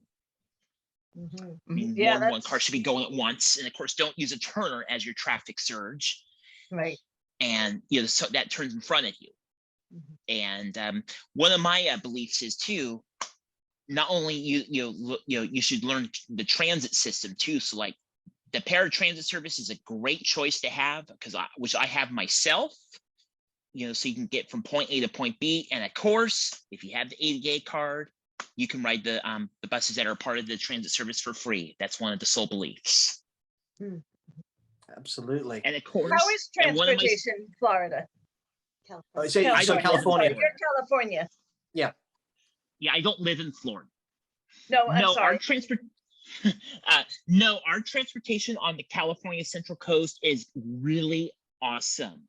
Speaker 7: I mean, one car should be going at once, and of course, don't use a turner as your traffic surge.
Speaker 5: Right.
Speaker 7: And so that turns in front of you. And one of my beliefs is too, not only you should learn the transit system too. So like the paratransit service is a great choice to have, which I have myself. So you can get from point A to point B, and of course, if you have the ADA card, you can ride the buses that are part of the transit service for free. That's one of the soul beliefs.
Speaker 3: Absolutely.
Speaker 7: And of course,
Speaker 5: how is transportation in Florida?
Speaker 3: California.
Speaker 5: California. You're California.
Speaker 3: Yeah.
Speaker 7: Yeah, I don't live in Florida.
Speaker 5: No, I'm sorry.
Speaker 7: Our transportation on the California Central Coast is really awesome.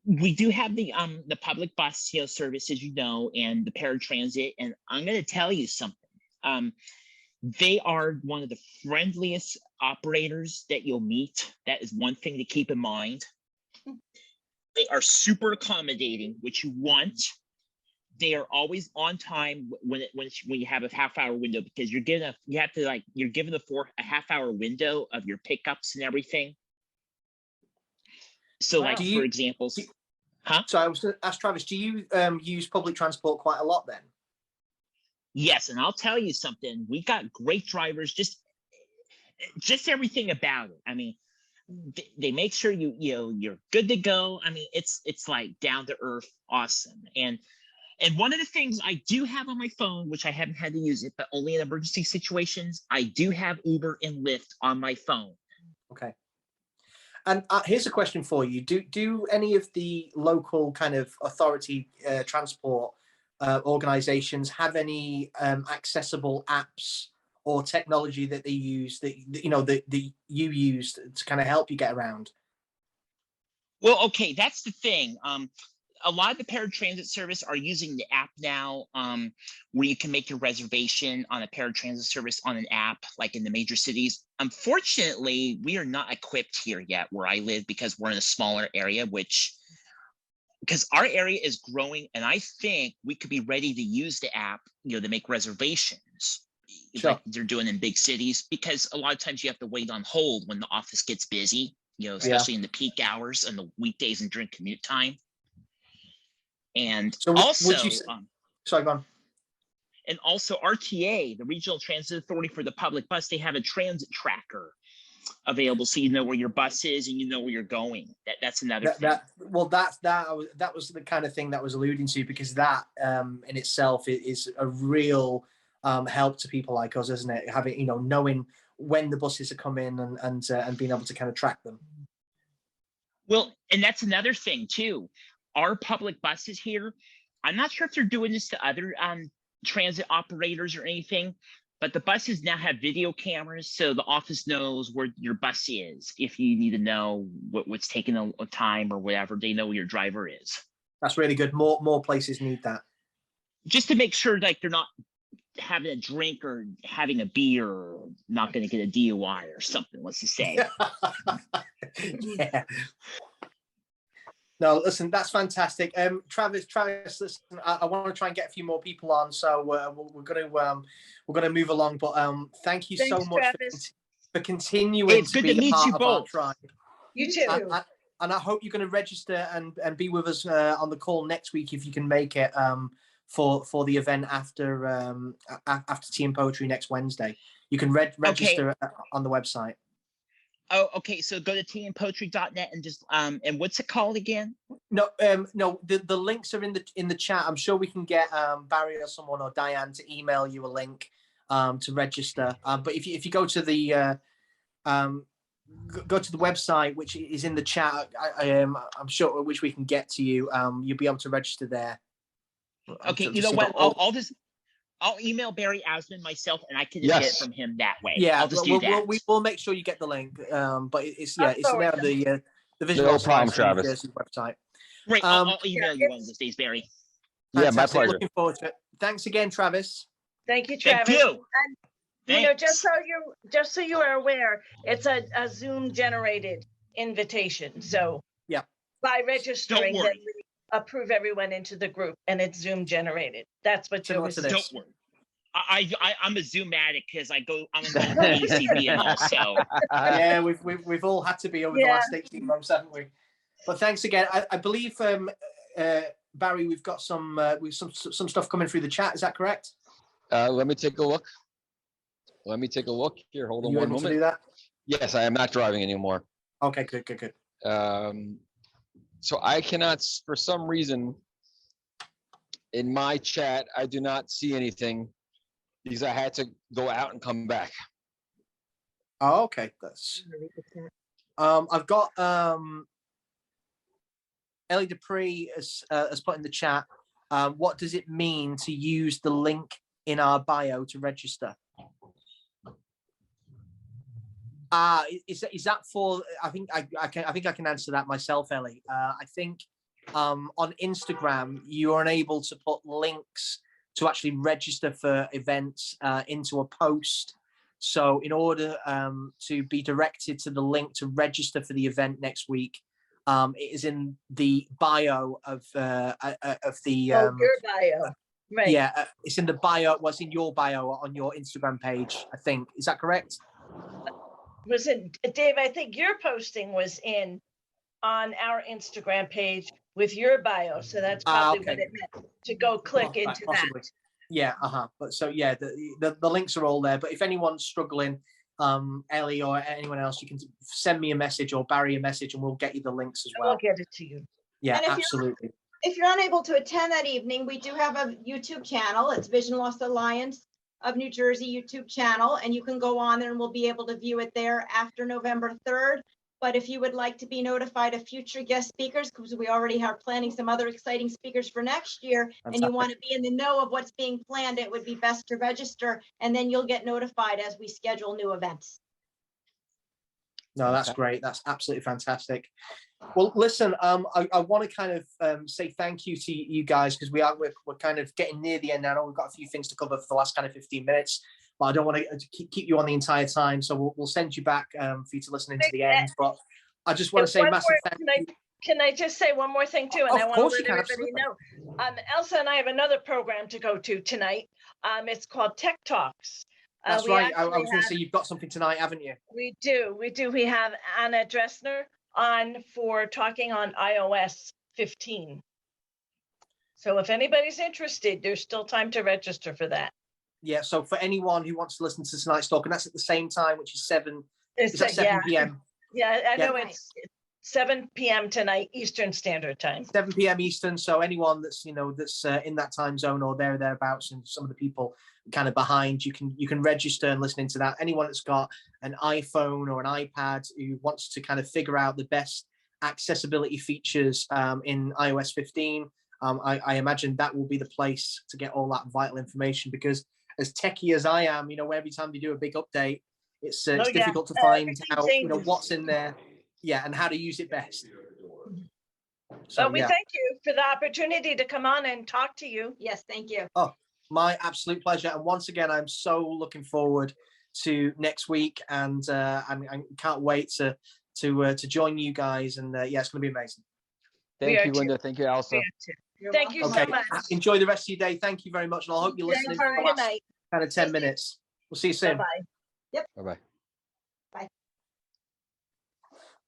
Speaker 7: We do have the public bus service, as you know, and the paratransit. And I'm going to tell you something. They are one of the friendliest operators that you'll meet. That is one thing to keep in mind. They are super accommodating, which you want. They are always on time when you have a half-hour window, because you're given a half-hour window of your pickups and everything. So, like, for example,
Speaker 3: So I was going to ask Travis, do you use public transport quite a lot then?
Speaker 7: Yes, and I'll tell you something. We got great drivers. Just everything about it. I mean, they make sure you're good to go. I mean, it's like down to earth, awesome. And one of the things I do have on my phone, which I haven't had to use it, but only in emergency situations, I do have Uber and Lyft on my phone.
Speaker 3: Okay. And here's a question for you. Do any of the local kind of authority transport organizations have any accessible apps or technology that they use that you use to kind of help you get around?
Speaker 7: Well, okay, that's the thing. a lot of the paratransit service are using the app now, where you can make your reservation on a paratransit service on an app, like in the major cities. Unfortunately, we are not equipped here yet where I live because we're in a smaller area, because our area is growing, and I think we could be ready to use the app, to make reservations.
Speaker 3: Sure.
Speaker 7: Like they're doing in big cities, because a lot of times you have to wait on hold when the office gets busy, especially in the peak hours and the weekdays and during commute time. And
Speaker 3: So
Speaker 7: also,
Speaker 3: sorry, go on.
Speaker 7: And also RTA, the Regional Transit Authority for the Public Bus, they have a transit tracker available, so you know where your bus is and you know where you're going. That's another thing.
Speaker 3: That was the kind of thing that I was alluding to, because that in itself is a real help to people like us, isn't it? Having knowing when the buses are coming and being able to kind of track them.
Speaker 7: Well, and that's another thing too. Our public buses here, I'm not sure if they're doing this to other transit operators or anything, but the buses now have video cameras, so the office knows where your bus is. If you need to know what's taking a time or whatever, they know where your driver is.
Speaker 3: That's really good. More places need that. Just
Speaker 7: to make sure like they're not having a drink or having a beer or not going to get a DUI or something, let's just say.
Speaker 3: Yeah. No, listen, that's fantastic. Travis, listen, I want to try and get a few more people on, so we're going to move along. But thank you so much for continuing to be a part of our tribe.
Speaker 5: You too.
Speaker 3: And I hope you're going to register and be with us on the call next week if you can make it for the event after Tea and Poetry next Wednesday. You can register on the website.
Speaker 7: Oh, okay. So go to teaandpoetry.net and just and what's it called again?
Speaker 3: No, the links are in the chat. I'm sure we can get Barry or someone or Diane to email you a link to register. But if you go to the website, which is in the chat, I'm sure which we can get to you. You'll be able to register there.
Speaker 7: Okay, you know what? I'll email Bari Azman myself, and I can just get it from him that way.
Speaker 3: Yeah,
Speaker 7: I'll just do that.
Speaker 3: We'll make sure you get the link. But it's there on the Visual
Speaker 2: No problem, Travis.
Speaker 3: website.
Speaker 7: Right, I'll email you one of these days, Barry.
Speaker 2: Yeah, my pleasure.
Speaker 3: Looking forward to it. Thanks again, Travis.
Speaker 5: Thank you, Travis.
Speaker 7: Thank you.
Speaker 5: And just so you are aware, it's a Zoom generated invitation. So
Speaker 3: yeah,
Speaker 5: by registering, then we approve everyone into the group, and it's Zoom generated. That's what you're
Speaker 7: doing. Don't worry. I'm a Zoom-addict because I'm involved in ACB and all. So
Speaker 3: yeah, we've all had to be over the last 18 months, haven't we? But thanks again. I believe Barry, we've got some stuff coming through the chat. Is that correct?
Speaker 2: Let me take a look. Here, hold on one moment.
Speaker 3: To do that?
Speaker 2: Yes, I am not driving anymore.
Speaker 3: Okay, good.
Speaker 2: So I cannot, for some reason, in my chat, I do not see anything because I had to go out and come back.
Speaker 3: Oh, okay. That's. I've got Ellie Dupree has put in the chat. What does it mean to use the link in our bio to register? Is that for? I think I can answer that myself, Ellie. I think on Instagram you are unable to put links to actually register for events into a post. So in order to be directed to the link to register for the event next week, it is in the bio of the.
Speaker 5: Your bio, right?
Speaker 3: Yeah, it's in the bio. What's in your bio on your Instagram page? I think, is that correct?
Speaker 5: Was it, Dave? I think your posting was on our Instagram page with your bio, so that's probably what it meant to go click into possibly. That.
Speaker 3: Yeah, But so yeah, the links are all there. But if anyone's struggling, Ellie or anyone else, you can send me a message or Barry a message, and we'll get you the links as well.
Speaker 5: I'll get it to you.
Speaker 3: Yeah, absolutely.
Speaker 6: If you're unable to attend that evening, we do have a YouTube channel. It's Vision Loss Alliance of New Jersey YouTube channel, and you can go on there and we'll be able to view it there after November 3rd. But if you would like to be notified of future guest speakers, because we already are planning some other exciting speakers for next year, and you want to be in the know of what's being planned, it would be best to register, and then you'll get notified as we schedule new events.
Speaker 3: No, that's great. That's absolutely fantastic. Well, listen, I want to kind of say thank you to you guys, because we're kind of getting near the end now. We've got a few things to cover for the last kind of 15 minutes, but I don't want to keep you on the entire time. So we'll send you back for you to listen into the end. But I just want to say massive thank you.
Speaker 5: Can I just say one more thing too? And I want to let everybody know. Elsa and I have another program to go to tonight. It's called Tech Talks.
Speaker 3: That's right. I was going to say, you've got something tonight, haven't you?
Speaker 5: We do. We have Anna Dressner on for talking on iOS 15. So if anybody's interested, there's still time to register for that.
Speaker 3: Yeah. So for anyone who wants to listen to tonight's talk, and that's at the same time, which is 7 p.m.
Speaker 5: Yeah, I know it's 7 p.m. tonight, Eastern Standard Time.
Speaker 3: 7 p.m. Eastern. So anyone that's that's in that time zone or thereabouts, and some of the people kind of behind, you can register and listen into that. Anyone that's got an iPhone or an iPad who wants to kind of figure out the best accessibility features in iOS 15, I imagine that will be the place to get all that vital information, because as techie as I am, every time they do a big update, it's difficult to find out what's in there, and how to use it best.
Speaker 5: So we thank you for the opportunity to come on and talk to you.
Speaker 6: Yes, thank you.
Speaker 3: Oh, my absolute pleasure. And once again, I'm so looking forward to next week, and I can't wait to join you guys. And it's going to be amazing.
Speaker 2: Thank you, Linda. Thank you, Elsa.
Speaker 5: Thank you so much.
Speaker 3: Enjoy the rest of your day. Thank you very much. And I hope you're listening for the last kind of 10 minutes. We'll see you soon.
Speaker 5: Bye-bye.
Speaker 6: Yep.
Speaker 2: Bye-bye.
Speaker 6: Bye.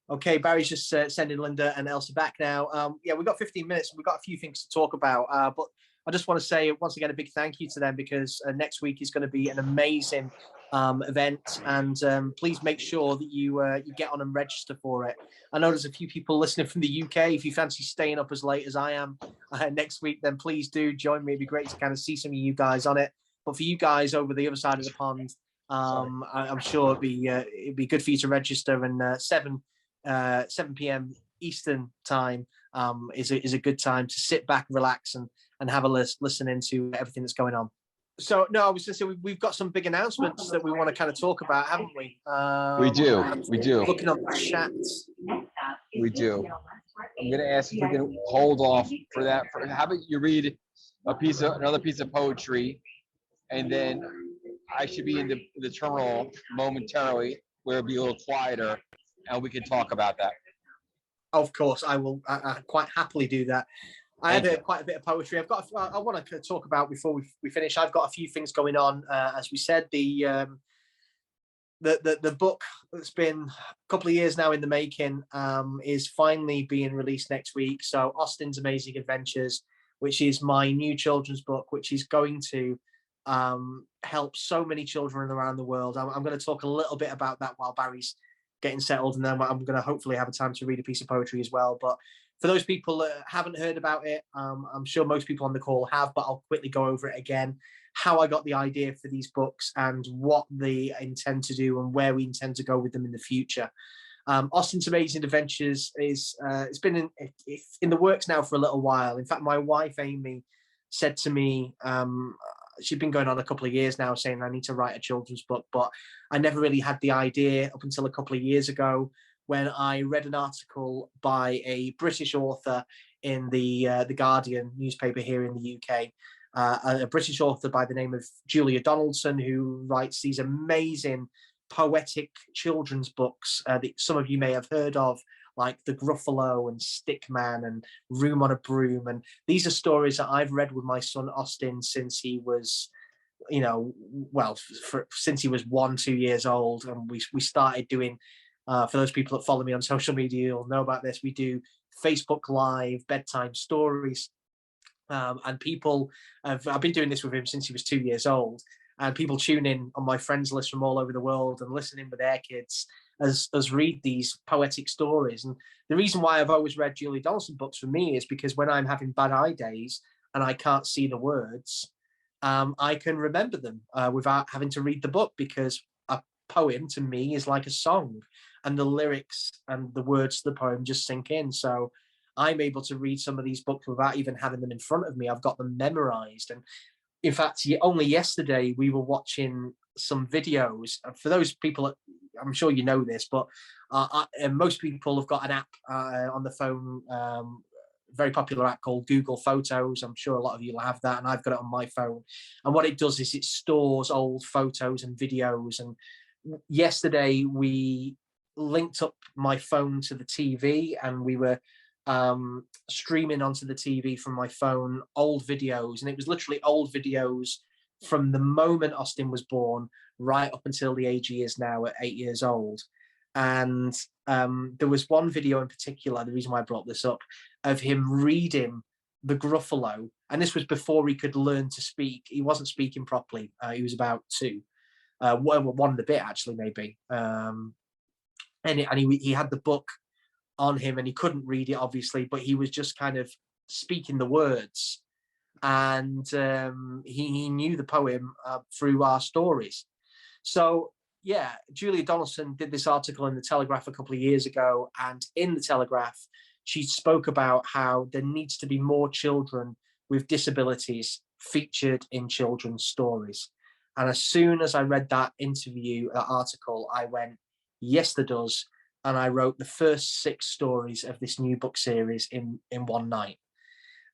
Speaker 3: Okay, Barry's just sending Linda and Elsa back now. We've got 15 minutes and we've got a few things to talk about. But I just want to say once again a big thank you to them, because next week is going to be an amazing event, and please make sure that you get on and register for it. I know there's a few people listening from the UK. If you fancy staying up as late as I am next week, then please do join me. It'd be great to kind of see some of you guys on it. But for you guys over the other side of the pond, I'm sure it'd be good for you to register. And 7 p.m. Eastern time is a good time to sit back, relax, and have a listen into everything that's going on. So no, I was just saying we've got some big announcements that we want to kind of talk about, haven't we?
Speaker 2: We do.
Speaker 3: Looking on the chat.
Speaker 2: We do. I'm going to ask if we can hold off for that. How about you read another piece of poetry, and then I should be in the terminal momentarily, where it'll be a little quieter, and we can talk about that.
Speaker 3: Of course, I will. I quite happily do that. I had quite a bit of poetry. I want to talk about before we finish. I've got a few things going on. As we said, the book that's been a couple of years now in the making is finally being released next week. So Austin's Amazing Adventures, which is my new children's book, which is going to help so many children around the world. I'm going to talk a little bit about that while Barry's getting settled, and then I'm going to hopefully have a time to read a piece of poetry as well. But for those people that haven't heard about it, I'm sure most people on the call have, but I'll quickly go over it again, how I got the idea for these books and what they intend to do and where we intend to go with them in the future. Austin's Amazing Adventures is it's been in the works now for a little while. In fact, my wife, Amy, said to me, she'd been going on a couple of years now saying I need to write a children's book, but I never really had the idea up until a couple of years ago, when I read an article by a British author in the Guardian newspaper here in the UK, a British author by the name of Julia Donaldson, who writes these amazing poetic children's books that some of you may have heard of, like The Gruffalo and Stickman and Room on a Broom. And these are stories that I've read with my son Austin since he was, since he was 1-2 years old. And we started doing, for those people that follow me on social media, you'll know about this. We do Facebook Live bedtime stories. And people I've been doing this with him since he was 2 years old. And people tune in on my friends list from all over the world and listen in with their kids as read these poetic stories. And the reason why I've always read Julie Donaldson books for me is because when I'm having bad eye days and I can't see the words, I can remember them without having to read the book, because a poem to me is like a song, and the lyrics and the words of the poem just sink in. So I'm able to read some of these books without even having them in front of me. I've got them memorized. And in fact, only yesterday we were watching some videos. For those people that I'm sure you know this, but most people have got an app on the phone, very popular app called Google Photos. I'm sure a lot of you will have that, and I've got it on my phone. And what it does is it stores old photos and videos. And yesterday we linked up my phone to the TV, and we were streaming onto the TV from my phone old videos, and it was literally old videos from the moment Austin was born right up until the age he is now at 8 years old. And there was one video in particular, the reason why I brought this up, of him reading the Gruffalo, and this was before he could learn to speak. He wasn't speaking properly. He was about 2, one and a bit actually, maybe. And he had the book on him, and he couldn't read it obviously, but he was just kind of speaking the words, and he knew the poem through our stories. So yeah, Julia Donaldson did this article in the Telegraph a couple of years ago, and in the Telegraph she spoke about how there needs to be more children with disabilities featured in children's stories. And as soon as I read that article, I went, yes, there does. And I wrote the first 6 stories of this new book series in one night.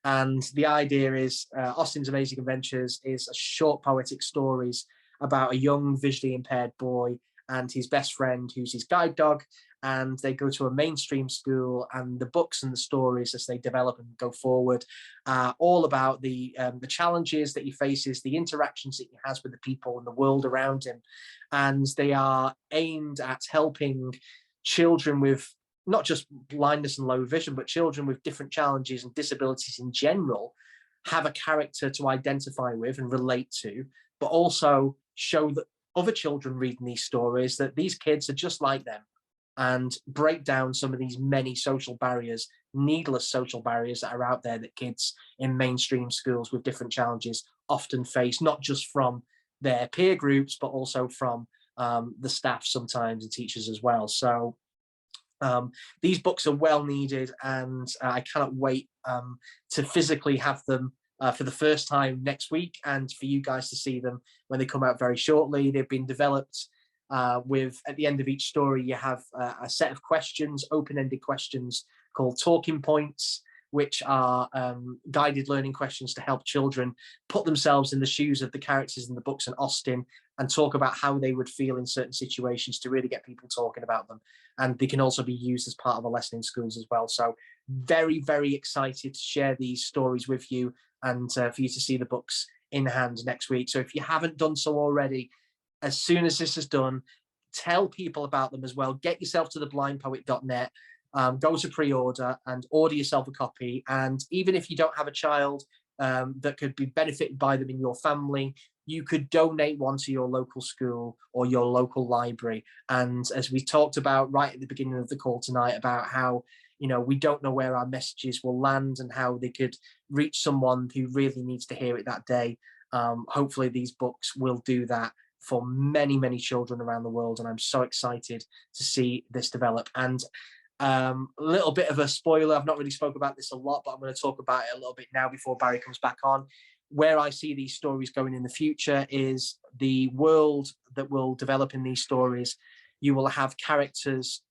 Speaker 3: And the idea is Austin's Amazing Adventures is a short poetic stories about a young visually impaired boy and his best friend, who's his guide dog, and they go to a mainstream school, and the books and the stories as they develop and go forward are all about the challenges that he faces, the interactions that he has with the people and the world around him. And they are aimed at helping children with not just blindness and low vision, but children with different challenges and disabilities in general have a character to identify with and relate to, but also show that other children reading these stories that these kids are just like them, and break down some of these many social barriers, needless social barriers that are out there that kids in mainstream schools with different challenges often face, not just from their peer groups, but also from the staff sometimes and teachers as well. So these books are well needed, and I cannot wait to physically have them for the first time next week, and for you guys to see them when they come out very shortly. They've been developed with, at the end of each story, you have a set of questions, open-ended questions called talking points, which are guided learning questions to help children put themselves in the shoes of the characters in the books and Austin, and talk about how they would feel in certain situations to really get people talking about them. And they can also be used as part of a lesson in schools as well. So very, very excited to share these stories with you, and for you to see the books in hand next week. So if you haven't done so already, as soon as this is done, tell people about them as well. Get yourself to theblindpoet.net, go to pre-order and order yourself a copy. And even if you don't have a child that could be benefited by them in your family, you could donate one to your local school or your local library. And as we talked about right at the beginning of the call tonight, about how, you know, we don't know where our messages will land and how they could reach someone who really needs to hear it that day. Hopefully these books will do that for many, many children around the world. And I'm so excited to see this develop. And a little bit of a spoiler, I've not really spoke about this a lot, but I'm going to talk about it a little bit now before Barry comes back on. Where I see these stories going in the future is the world that will develop in these stories. You will have characters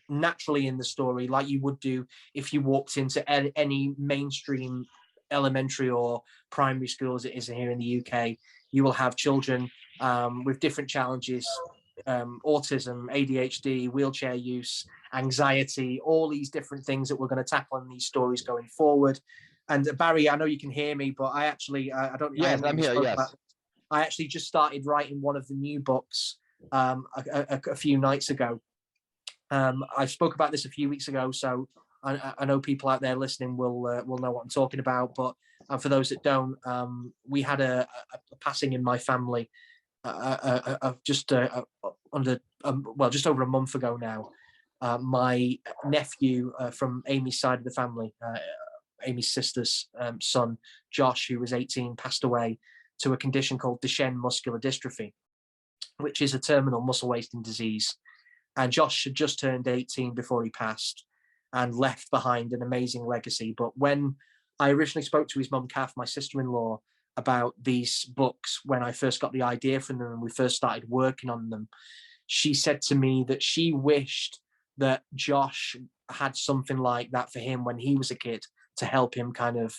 Speaker 3: naturally in the story, like you would do if you walked into any mainstream elementary or primary school as it is here in the UK. You will have children with different challenges, autism, ADHD, wheelchair use, anxiety, all these different things that we're going to tackle in these stories going forward. And Barry, I know you can hear me, but I actually, I don't.
Speaker 2: Yes, I'm here. Yes.
Speaker 3: I actually just started writing one of the new books a few nights ago. I spoke about this a few weeks ago, so I know people out there listening will know what I'm talking about. But for those that don't, we had a passing in my family just over a month ago now. My nephew from Amy's side of the family, Amy's sister's son, Josh, who was 18, passed away to a condition called Duchenne muscular dystrophy, which is a terminal muscle wasting disease. And Josh had just turned 18 before he passed and left behind an amazing legacy. But when I originally spoke to his mum, Kath, my sister-in-law, about these books, when I first got the idea from them and we first started working on them, she said to me that she wished that Josh had something like that for him when he was a kid, to help him kind of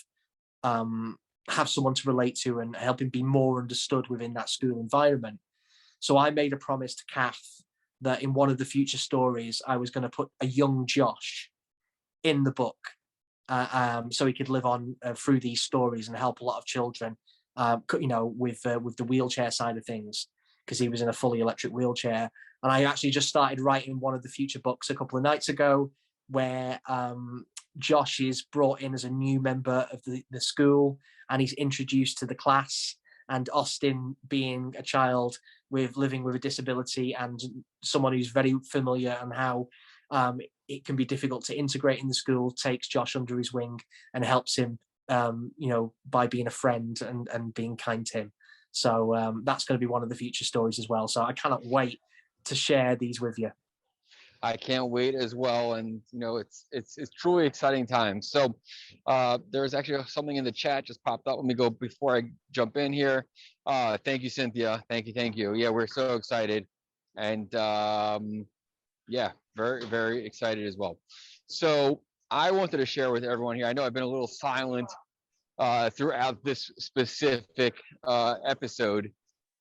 Speaker 3: have someone to relate to and help him be more understood within that school environment. So I made a promise to Kath that in one of the future stories, I was going to put a young Josh in the book, so he could live on through these stories and help a lot of children, with the wheelchair side of things, because he was in a fully electric wheelchair. And I actually just started writing one of the future books a couple of nights ago, where Josh is brought in as a new member of the school, and he's introduced to the class. And Austin, being a child living with a disability and someone who's very familiar and how it can be difficult to integrate in the school, takes Josh under his wing and helps him, by being a friend and being kind to him. So that's going to be one of the future stories as well. So I cannot wait to share these with you.
Speaker 2: I can't wait as well, and it's truly exciting times. So there's actually something in the chat just popped up. Let me go before I jump in here. Thank you, Cynthia. Thank you. Yeah, we're so excited, and yeah, very, very excited as well. So I wanted to share with everyone here. I know I've been a little silent throughout this specific episode.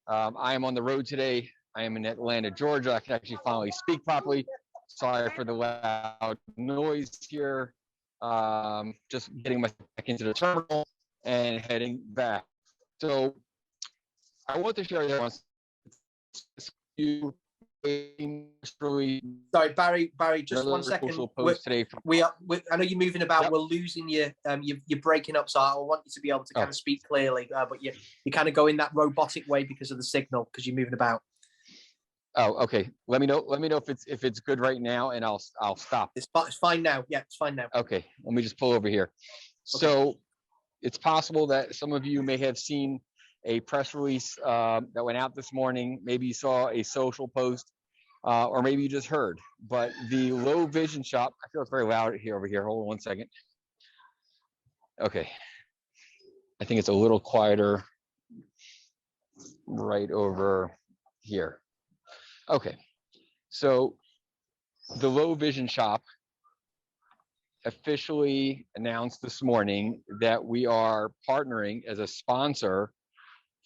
Speaker 2: I am on the road today. I am in Atlanta, Georgia. I can actually finally speak properly. Sorry for the loud noise here. Just getting myself back into the terminal and heading back. So I want to share that you.
Speaker 3: Sorry, Barry. Just 1 second. I know you're moving about. Yep. We're losing you. You're breaking up. So I want you to be able to kind of speak clearly. But you kind of go in that robotic way because of the signal, because you're moving about.
Speaker 2: Oh, okay. Let me know if it's good right now, and I'll stop.
Speaker 3: It's fine now. Yeah, it's fine now.
Speaker 2: Okay. Let me just pull over here. Okay. So it's possible that some of you may have seen a press release that went out this morning. Maybe you saw a social post, or maybe you just heard. But the Low Vision Shop. I feel it's very loud over here. Hold on 1 second. Okay. I think it's a little quieter right over here. Okay, so the Low Vision Shop officially announced this morning that we are partnering as a sponsor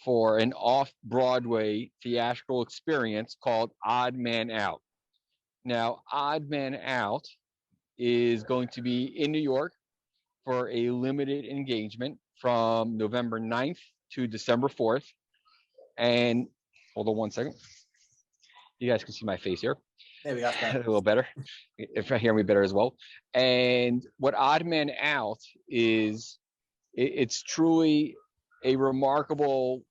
Speaker 2: for an off-Broadway theatrical experience called Odd Man Out. Now, Odd Man Out is going to be in New York for a limited engagement from November 9th to December 4th. And hold on 1 second. You guys can see my face here.
Speaker 3: There we go.
Speaker 2: A little better. If you hear me better as well. And what Odd Man Out is, it's truly a remarkable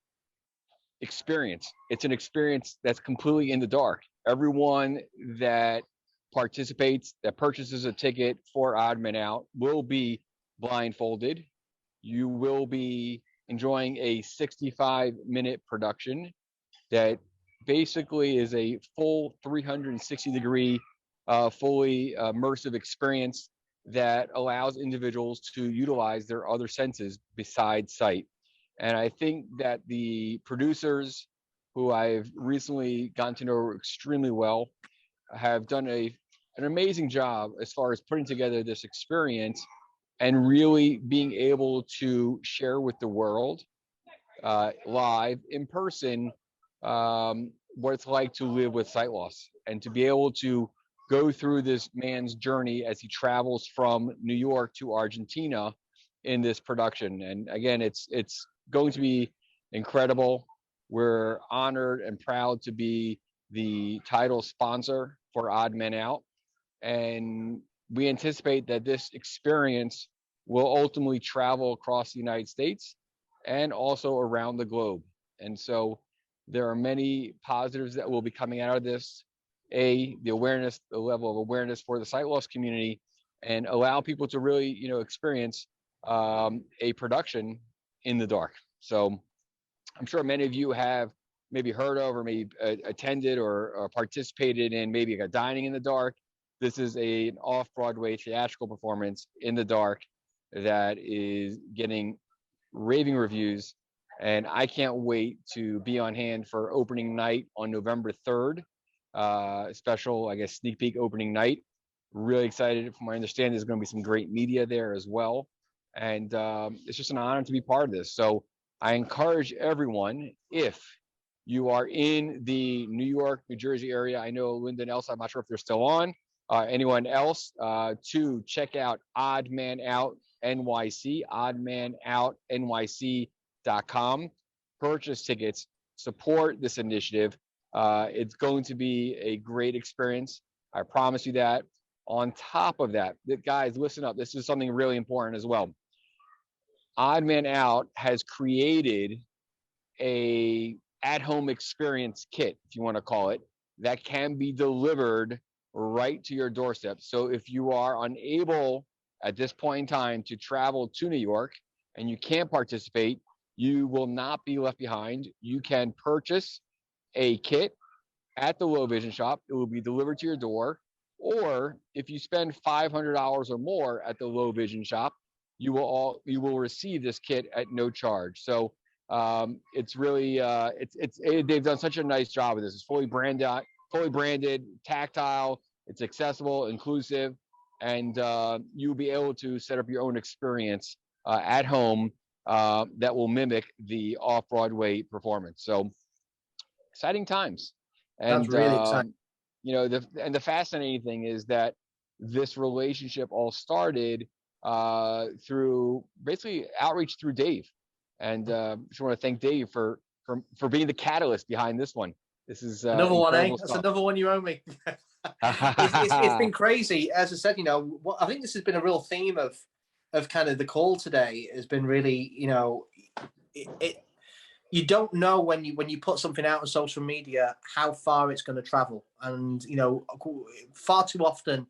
Speaker 2: experience. It's an experience that's completely in the dark. Everyone that participates, that purchases a ticket for Odd Man Out, will be blindfolded. You will be enjoying a 65-minute production that basically is a full 360-degree, fully immersive experience that allows individuals to utilize their other senses besides sight. And I think that the producers, who I've recently gotten to know extremely well, have done an amazing job as far as putting together this experience and really being able to share with the world live in person what it's like to live with sight loss, and to be able to go through this man's journey as he travels from New York to Argentina in this production. And again, it's going to be incredible. We're honored and proud to be the title sponsor for Odd Men Out, and we anticipate that this experience will ultimately travel across the United States and also around the globe. And so there are many positives that will be coming out of this. The level of awareness for the sight loss community, and allow people to really, experience a production in the dark. So I'm sure many of you have maybe heard of, or maybe attended or participated in maybe a dining in the dark. This is an off-Broadway theatrical performance in the dark that is getting raving reviews. And I can't wait to be on hand for opening night on November 3rd special, I guess, sneak peek opening night. Really excited. From my understanding, there's going to be some great media there as well. And it's just an honor to be part of this. So I encourage everyone, if you are in the New York, New Jersey area, I know Linda and Elsa, I'm not sure if they're still on, anyone else, to check out Odd Man Out NYC, oddmanoutnyc.com. Purchase tickets, support this initiative. It's going to be a great experience. I promise you that. On top of that, guys, listen up. This is something really important as well. Odd Man Out has created a at-home experience kit, if you want to call it, that can be delivered right to your doorstep. So if you are unable at this point in time to travel to New York and you can't participate, you will not be left behind. You can purchase a kit at the Low Vision shop. It will be delivered to your door. Or if you spend $500 or more at the Low Vision shop, you will receive this kit at no charge. So it's really they've done such a nice job with this. It's fully branded, tactile. It's accessible, inclusive, and you'll be able to set up your own experience at home that will mimic the off-Broadway performance. So exciting times. And
Speaker 3: That's really exciting.
Speaker 2: You know, the fascinating thing is that this relationship all started through basically outreach through Dave. And just want to thank Dave for being the catalyst behind this one. This is
Speaker 3: another one, eh? That's
Speaker 2: stuff.
Speaker 3: another one you owe me. It's been crazy. As I said, you know, I think this has been a real theme of kind of the call today. Has been really, you know, you don't know when you put something out on social media how far it's going to travel, and you know, far too often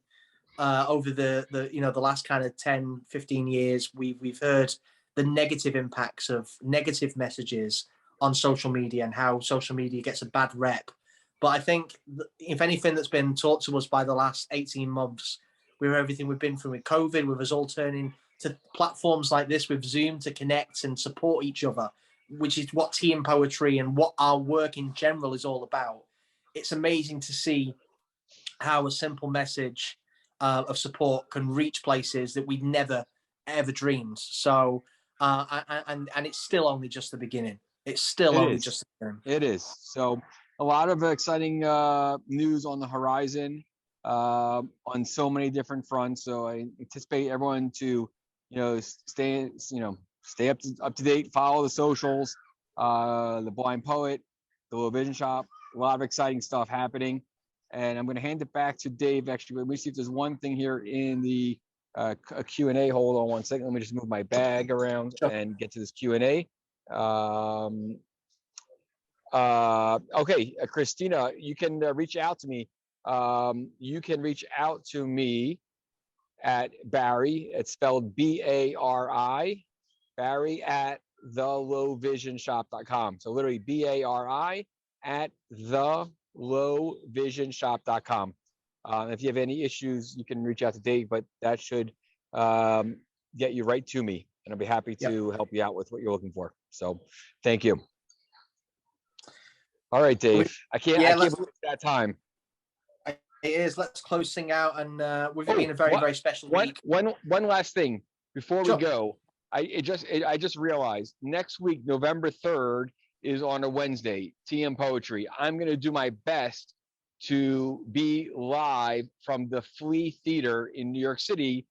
Speaker 3: over the you know the last kind of 10, 15 years, we've heard the negative impacts of negative messages on social media and how social media gets a bad rep. But I think if anything that's been taught to us by the last 18 months, with everything we've been through with COVID, with us all turning to platforms like this with Zoom to connect and support each other, which is what Tea Poetry and what our work in general is all about. It's amazing to see how a simple message of support can reach places that we'd never, ever dreamed. So, and it's still only just the beginning. It's still only just the beginning.
Speaker 2: It is. So a lot of exciting news on the horizon on so many different fronts. So I anticipate everyone to, stay up to date, follow the socials, the Blind Poet, the Low Vision Shop, a lot of exciting stuff happening. And I'm going to hand it back to Dave. Actually, let me see if there's one thing here in the Q&A. Hold on one second. Let me just move my bag around and get to this Q&A. Okay, Christina, you can reach out to me. You can reach out to me at Bari. It's spelled B-A-R-I, Bari at thelowvisionshop.com. So literally B-A-R-I at thelowvisionshop.com. If you have any issues, you can reach out to Dave, but that should get you right to me, and I'll be happy to help you out with what you're looking for. So thank you. All right, Dave. I can't believe it's that time.
Speaker 3: It is. Let's close thing out, and we've been a very, very special week.
Speaker 2: One last thing before we go. I just realized next week, November 3rd, is on a Wednesday, TM Poetry. I'm going to do my best to be live from the Flea Theater in New York City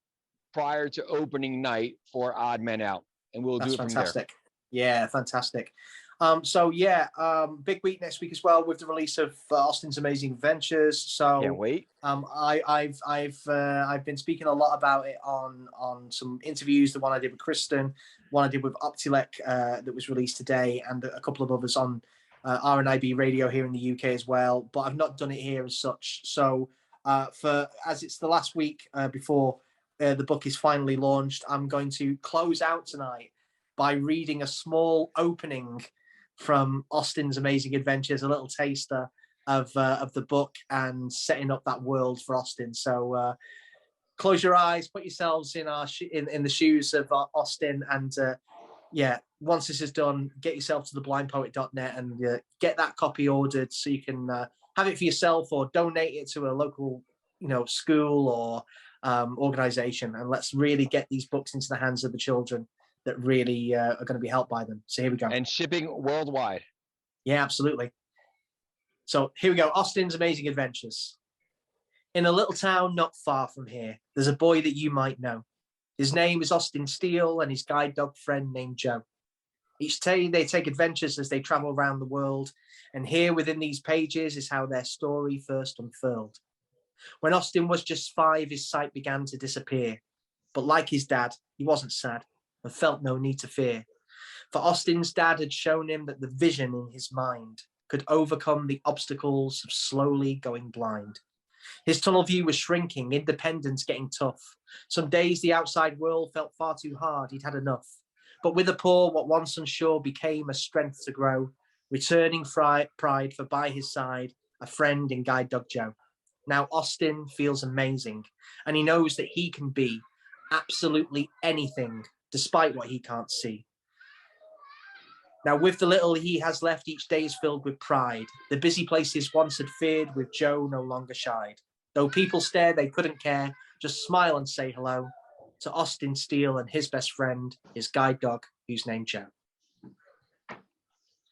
Speaker 2: prior to opening night for Odd Men Out, and we'll do it from there.
Speaker 3: Yeah, fantastic. Big week next week as well with the release of Austin's Amazing Adventures. So
Speaker 2: can't wait.
Speaker 3: I've been speaking a lot about it on some interviews. The one I did with Kristen, one I did with Optilec that was released today, and a couple of others on RNIB radio here in the UK as well. But I've not done it here as such. So as it's the last week before the book is finally launched, I'm going to close out tonight by reading a small opening from Austin's Amazing Adventures, a little taster of the book and setting up that world for Austin. So close your eyes, put yourselves in the shoes of Austin, and once this is done, get yourself to theblindpoet.net and get that copy ordered so you can have it for yourself or donate it to a local, school or organization. And let's really get these books into the hands of the children that really are going to be helped by them. So here we go.
Speaker 2: And shipping worldwide.
Speaker 3: Yeah, absolutely. So here we go. Austin's Amazing Adventures. In a little town not far from here, there's a boy that you might know. His name is Austin Steele and his guide dog friend named Joe. Each day they take adventures as they travel around the world, and here within these pages is how their story first unfurled. When Austin was just 5, his sight began to disappear. But like his dad, he wasn't sad and felt no need to fear. For Austin's dad had shown him that the vision in his mind could overcome the obstacles of slowly going blind. His tunnel view was shrinking, independence getting tough. Some days the outside world felt far too hard, he'd had enough. But with a paw, what once unsure became a strength to grow, returning pride for by his side, a friend in Guide Dog Joe. Now Austin feels amazing, and he knows that he can be absolutely anything, despite what he can't see. Now with the little he has left, each day is filled with pride. The busy places once had feared, with Joe no longer shied. Though people stared, they couldn't care, just smile and say hello to Austin Steele and his best friend, his guide dog, who's named Joe.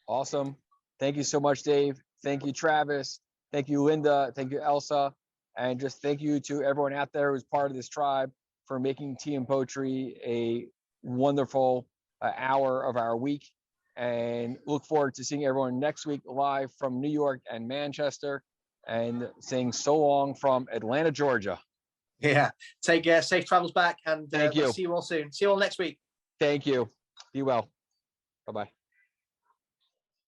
Speaker 2: Awesome. Thank you so much, Dave. Thank you, Travis. Thank you, Linda. Thank you, Elsa. And just thank you to everyone out there who's part of this tribe for making Tea and Poetry a wonderful hour of our week. And look forward to seeing everyone next week live from New York and Manchester, and saying so long from Atlanta, Georgia.
Speaker 3: Yeah. Take care. Safe travels back, and
Speaker 2: Thank you.
Speaker 3: We'll see you all soon. See you all next week.
Speaker 2: Thank you. Be well. Bye-bye.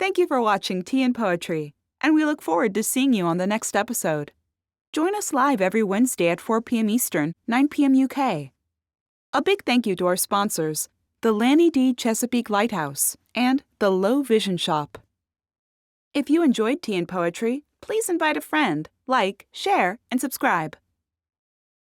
Speaker 1: Thank you for watching Tea and Poetry, and we look forward to seeing you on the next episode. Join us live every Wednesday at 4 p.m. Eastern, 9 p.m. UK. A big thank you to our sponsors, the Lanny D. Chesapeake Lighthouse and the Low Vision Shop. If you enjoyed Tea and Poetry, please invite a friend, like, share, and subscribe.